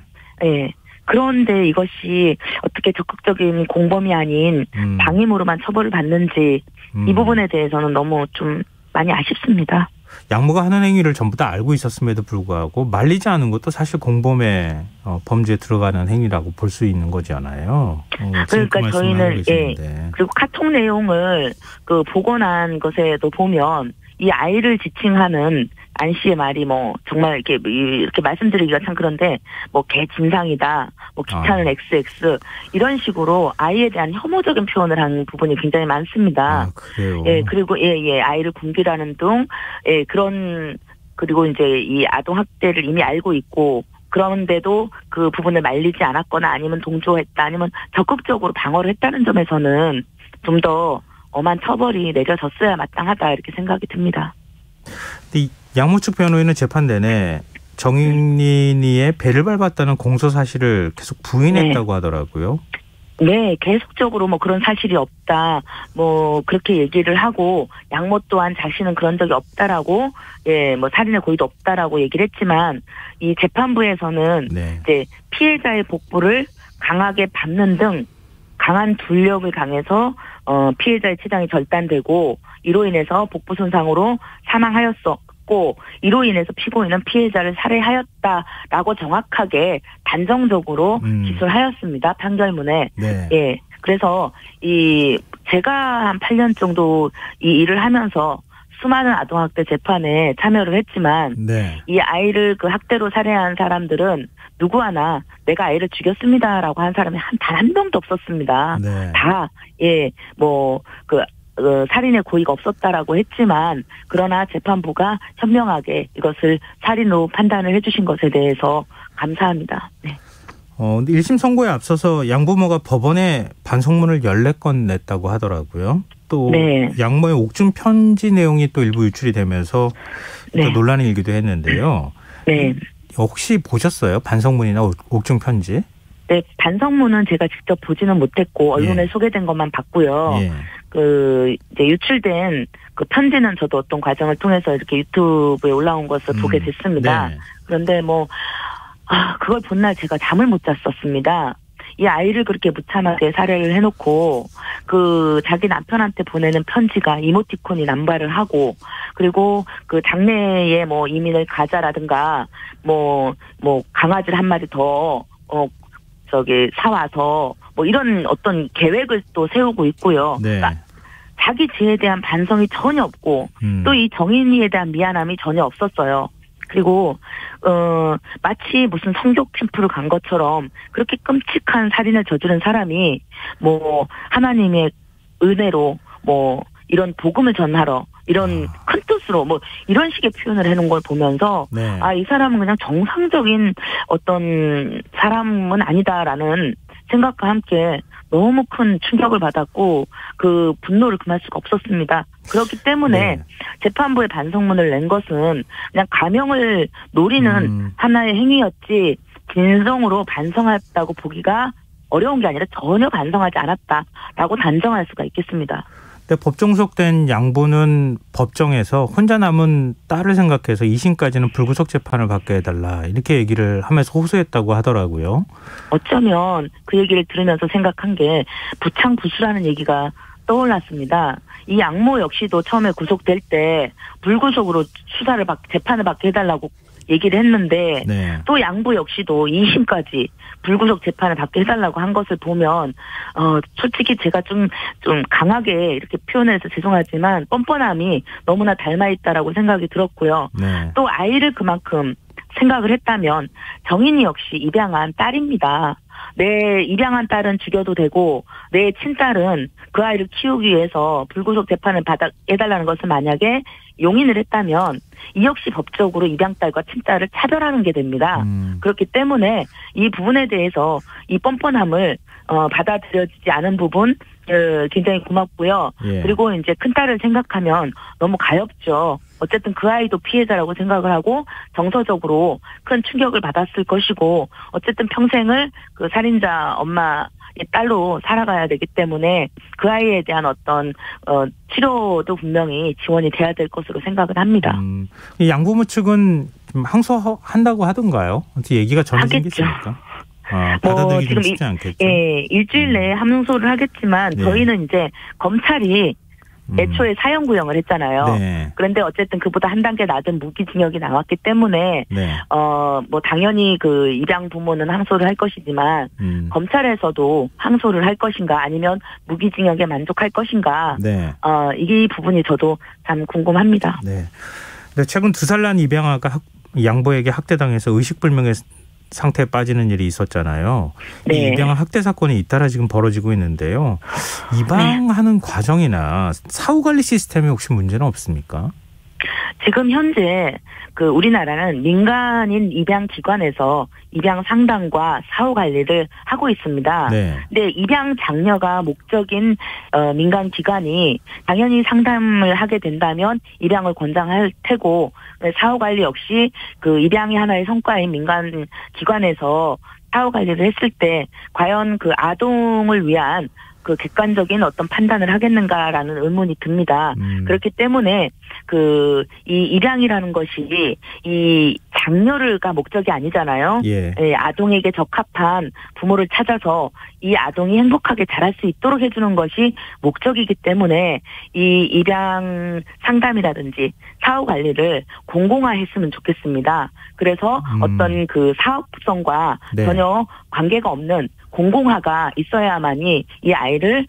예. 그런데 이것이 어떻게 적극적인 공범이 아닌 방임으로만 처벌을 받는지 이 부분에 대해서는 너무 좀 많이 아쉽습니다.
양모가 하는 행위를 전부 다 알고 있었음에도 불구하고 말리지 않은 것도 사실 공범의 범죄에 들어가는 행위라고 볼 수 있는 거잖아요.
그러니까 저희는 그리고 카톡 내용을 그 보고 난 것에도 보면 이 아이를 지칭하는 안 씨의 말이 뭐 정말 이렇게 말씀드리기가 참 그런데 뭐 개 진상이다, 뭐 기차는 XX 이런 식으로 아이에 대한 혐오적인 표현을 한 부분이 굉장히 많습니다.
그래요.
예, 그리고 아이를 굶기라는 등 그리고 이제 이 아동 학대를 이미 알고 있고 그런데도 그 부분을 말리지 않았거나 아니면 동조했다 아니면 적극적으로 방어를 했다는 점에서는 좀 더 엄한 처벌이 내려졌어야 마땅하다 이렇게 생각이 듭니다.
이 양모측 변호인은 재판 내내 정인이의 배를 밟았다는 공소 사실을 계속 부인했다고 하더라고요.
네, 계속적으로 뭐 그런 사실이 없다, 뭐 그렇게 얘기를 하고 양모 또한 자신은 그런 적이 없다라고, 뭐 살인의 고의도 없다라고 얘기를 했지만 이 재판부에서는 이제 피해자의 복부를 강하게 밟는 등 강한 둘력을 강해서 피해자의 치장이 절단되고 이로 인해서 복부 손상으로 사망하였었고 이로 인해서 피고인은 피해자를 살해하였다라고 정확하게 단정적으로 기소를 하였습니다. 판결문에.
네.
예. 그래서 제가 한 8년 정도 이 일을 하면서 수많은 아동학대 재판에 참여를 했지만 이 아이를 그 학대로 살해한 사람들은 누구 하나 내가 아이를 죽였습니다라고 한 사람이 단 한 명도 없었습니다. 다 살인의 고의가 없었다라고 했지만 그러나 재판부가 현명하게 이것을 살인으로 판단을 해주신 것에 대해서 감사합니다. 네.
1심 선고에 앞서서 양부모가 법원에 반성문을 14건 냈다고 하더라고요. 또 양모의 옥중 편지 내용이 또 일부 유출이 되면서 또 논란이 일기도 했는데요. 네. 혹시 보셨어요? 반성문이나 옥중 편지?
네, 반성문은 제가 직접 보지는 못했고 언론에 소개된 것만 봤고요. 이제 유출된 그 편지는 저도 어떤 과정을 통해서 이렇게 유튜브에 올라온 것을 보게 됐습니다. 그런데 그걸 본 날 제가 잠을 못 잤었습니다. 이 아이를 그렇게 무참하게 살해를 해놓고 그 자기 남편한테 보내는 편지가 이모티콘이 남발을 하고 그리고 그 장래에 뭐 이민을 가자라든가 뭐 강아지를 한 마리 더 사와서 뭐 이런 어떤 계획을 또 세우고 있고요. 그러니까 자기 죄에 대한 반성이 전혀 없고 또 이 정인이에 대한 미안함이 전혀 없었어요. 그리고 마치 무슨 성교 캠프를 간 것처럼 그렇게 끔찍한 살인을 저지른 사람이 뭐 하나님의 은혜로 뭐 이런 복음을 전하러 이런 큰 뜻으로 뭐 이런 식의 표현을 해놓은 걸 보면서
네.
이 사람은 그냥 정상적인 어떤 사람은 아니다라는 생각과 함께 너무 큰 충격을 받았고 그 분노를 금할 수가 없었습니다. 그렇기 때문에 재판부에 반성문을 낸 것은 그냥 가명을 노리는 하나의 행위였지 진정으로 반성했다고 보기가 어려운 게 아니라 전혀 반성하지 않았다라고 단정할 수가 있겠습니다.
근데 법정 구속된 양부는 법정에서 혼자 남은 딸을 생각해서 2심까지는 불구속 재판을 받게 해달라 이렇게 얘기를 하면서 호소했다고 하더라고요. 어쩌면
그 얘기를 들으면서 생각한 게 부창부수라는 얘기가 떠올랐습니다. 이 양모 역시도 처음에 구속될 때 불구속으로 재판을 받게 해달라고 얘기를 했는데 또 양부 역시도 2심까지 불구속 재판을 받게 해달라고 한 것을 보면 솔직히 제가 좀 강하게 이렇게 표현해서 죄송하지만 뻔뻔함이 너무나 닮아있다라고 생각이 들었고요. 또 아이를 그만큼 생각을 했다면 정인이 역시 입양한 딸입니다. 내 입양한 딸은 죽여도 되고 내 친딸은 그 아이를 키우기 위해서 불구속 재판을 해달라는 것을 만약에 용인을 했다면 이 역시 법적으로 입양딸과 친딸을 차별하는 게 됩니다. 그렇기 때문에 이 부분에 대해서 이 뻔뻔함을 받아들여지지 않은 부분 굉장히 고맙고요. 그리고 이제 큰딸을 생각하면 너무 가엽죠. 어쨌든 그 아이도 피해자라고 생각을 하고 정서적으로 큰 충격을 받았을 것이고 어쨌든 평생을 그 살인자 엄마의 딸로 살아가야 되기 때문에 그 아이에 대한 어떤 치료도 분명히 지원이 돼야 될 것으로 생각을 합니다.
양부모 측은 항소한다고 하던가요? 어떻게 얘기가 전해지겠습니까? 받아들이기 좀 쉽지 않겠죠.
일주일 내에 함소를 하겠지만 저희는 이제 검찰이 애초에 사형 구형을 했잖아요. 그런데 어쨌든 그보다 한 단계 낮은 무기징역이 나왔기 때문에 뭐 당연히 그 입양 부모는 항소를 할 것이지만 검찰에서도 항소를 할 것인가 아니면 무기징역에 만족할 것인가 이 부분이 저도 참 궁금합니다.
최근 2살 난 입양아가 양부에게 학대당해서 의식불명의 상태에 빠지는 일이 있었잖아요. 이 입양아 학대 사건이 잇따라 지금 벌어지고 있는데요. 입양하는 과정이나 사후관리 시스템에 혹시 문제는 없습니까?
지금 현재 그 우리나라는 민간인 입양 기관에서 입양 상담과 사후 관리를 하고 있습니다. 근데 입양 장려가 목적인 민간 기관이 당연히 상담을 하게 된다면 입양을 권장할 테고 사후 관리 역시 그 입양이 하나의 성과인 민간 기관에서 사후 관리를 했을 때 과연 그 아동을 위한 그 객관적인 어떤 판단을 하겠는가라는 의문이 듭니다. 그렇기 때문에 이 입양이라는 것이 이 장려가 목적이 아니잖아요. 아동에게 적합한 부모를 찾아서 이 아동이 행복하게 자랄 수 있도록 해주는 것이 목적이기 때문에 이 입양 상담이라든지 사후 관리를 공공화했으면 좋겠습니다. 그래서 어떤 그 사업성과 전혀 관계가 없는 공공화가 있어야만이 이 아이를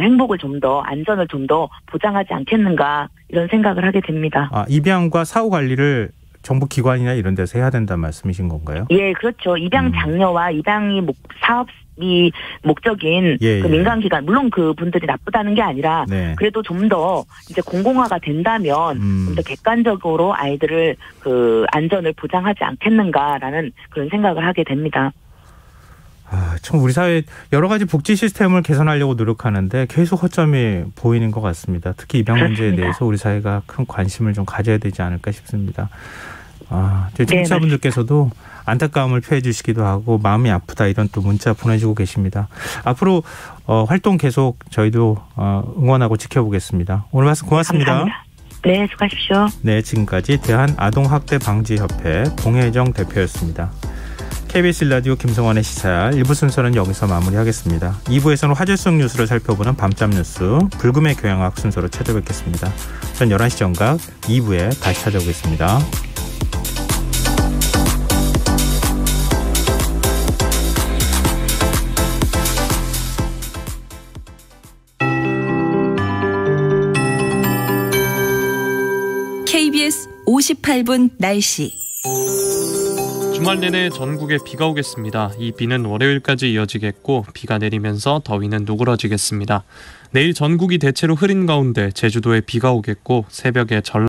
행복을 좀 더 안전을 좀 더 보장하지 않겠는가 이런 생각을 하게 됩니다.
입양과 사후 관리를 정부 기관이나 이런 데서 해야 된다는 말씀이신 건가요?
예, 그렇죠. 입양 장려와 입양이 사업이 목적인 그 민간 기관 물론 그 분들이 나쁘다는 게 아니라 그래도 좀 더 이제 공공화가 된다면 좀 더 객관적으로 아이들을 그 안전을 보장하지 않겠는가라는 그런 생각을 하게 됩니다.
참 우리 사회 여러 가지 복지 시스템을 개선하려고 노력하는데 계속 허점이 보이는 것 같습니다. 특히 입양 문제에 대해서 우리 사회가 큰 관심을 좀 가져야 되지 않을까 싶습니다. 저희 청취자분들께서도 안타까움을 표해 주시기도 하고 마음이 아프다 이런 또 문자 보내주고 계십니다. 앞으로 활동 계속 저희도 응원하고 지켜보겠습니다. 오늘 말씀 고맙습니다.
감사합니다. 네, 수고하십시오.
네, 지금까지 대한아동학대방지협회 동혜정 대표였습니다. KBS 라디오 김성환의 시사야 1부 순서는 여기서 마무리하겠습니다. 2부에서는 화제성 뉴스를 살펴보는 밤잠 뉴스 불금의 교양학 순서로 찾아뵙겠습니다. 전 11시 정각 2부에 다시 찾아오겠습니다.
KBS 58분 날씨. 주말 내내 전국에 비가 오겠습니다. 이 비는 월요일까지 이어지겠고 비가 내리면서 더위는 누그러지겠습니다. 내일 전국이 대체로 흐린 가운데 제주도에 비가 오겠고 새벽에 전라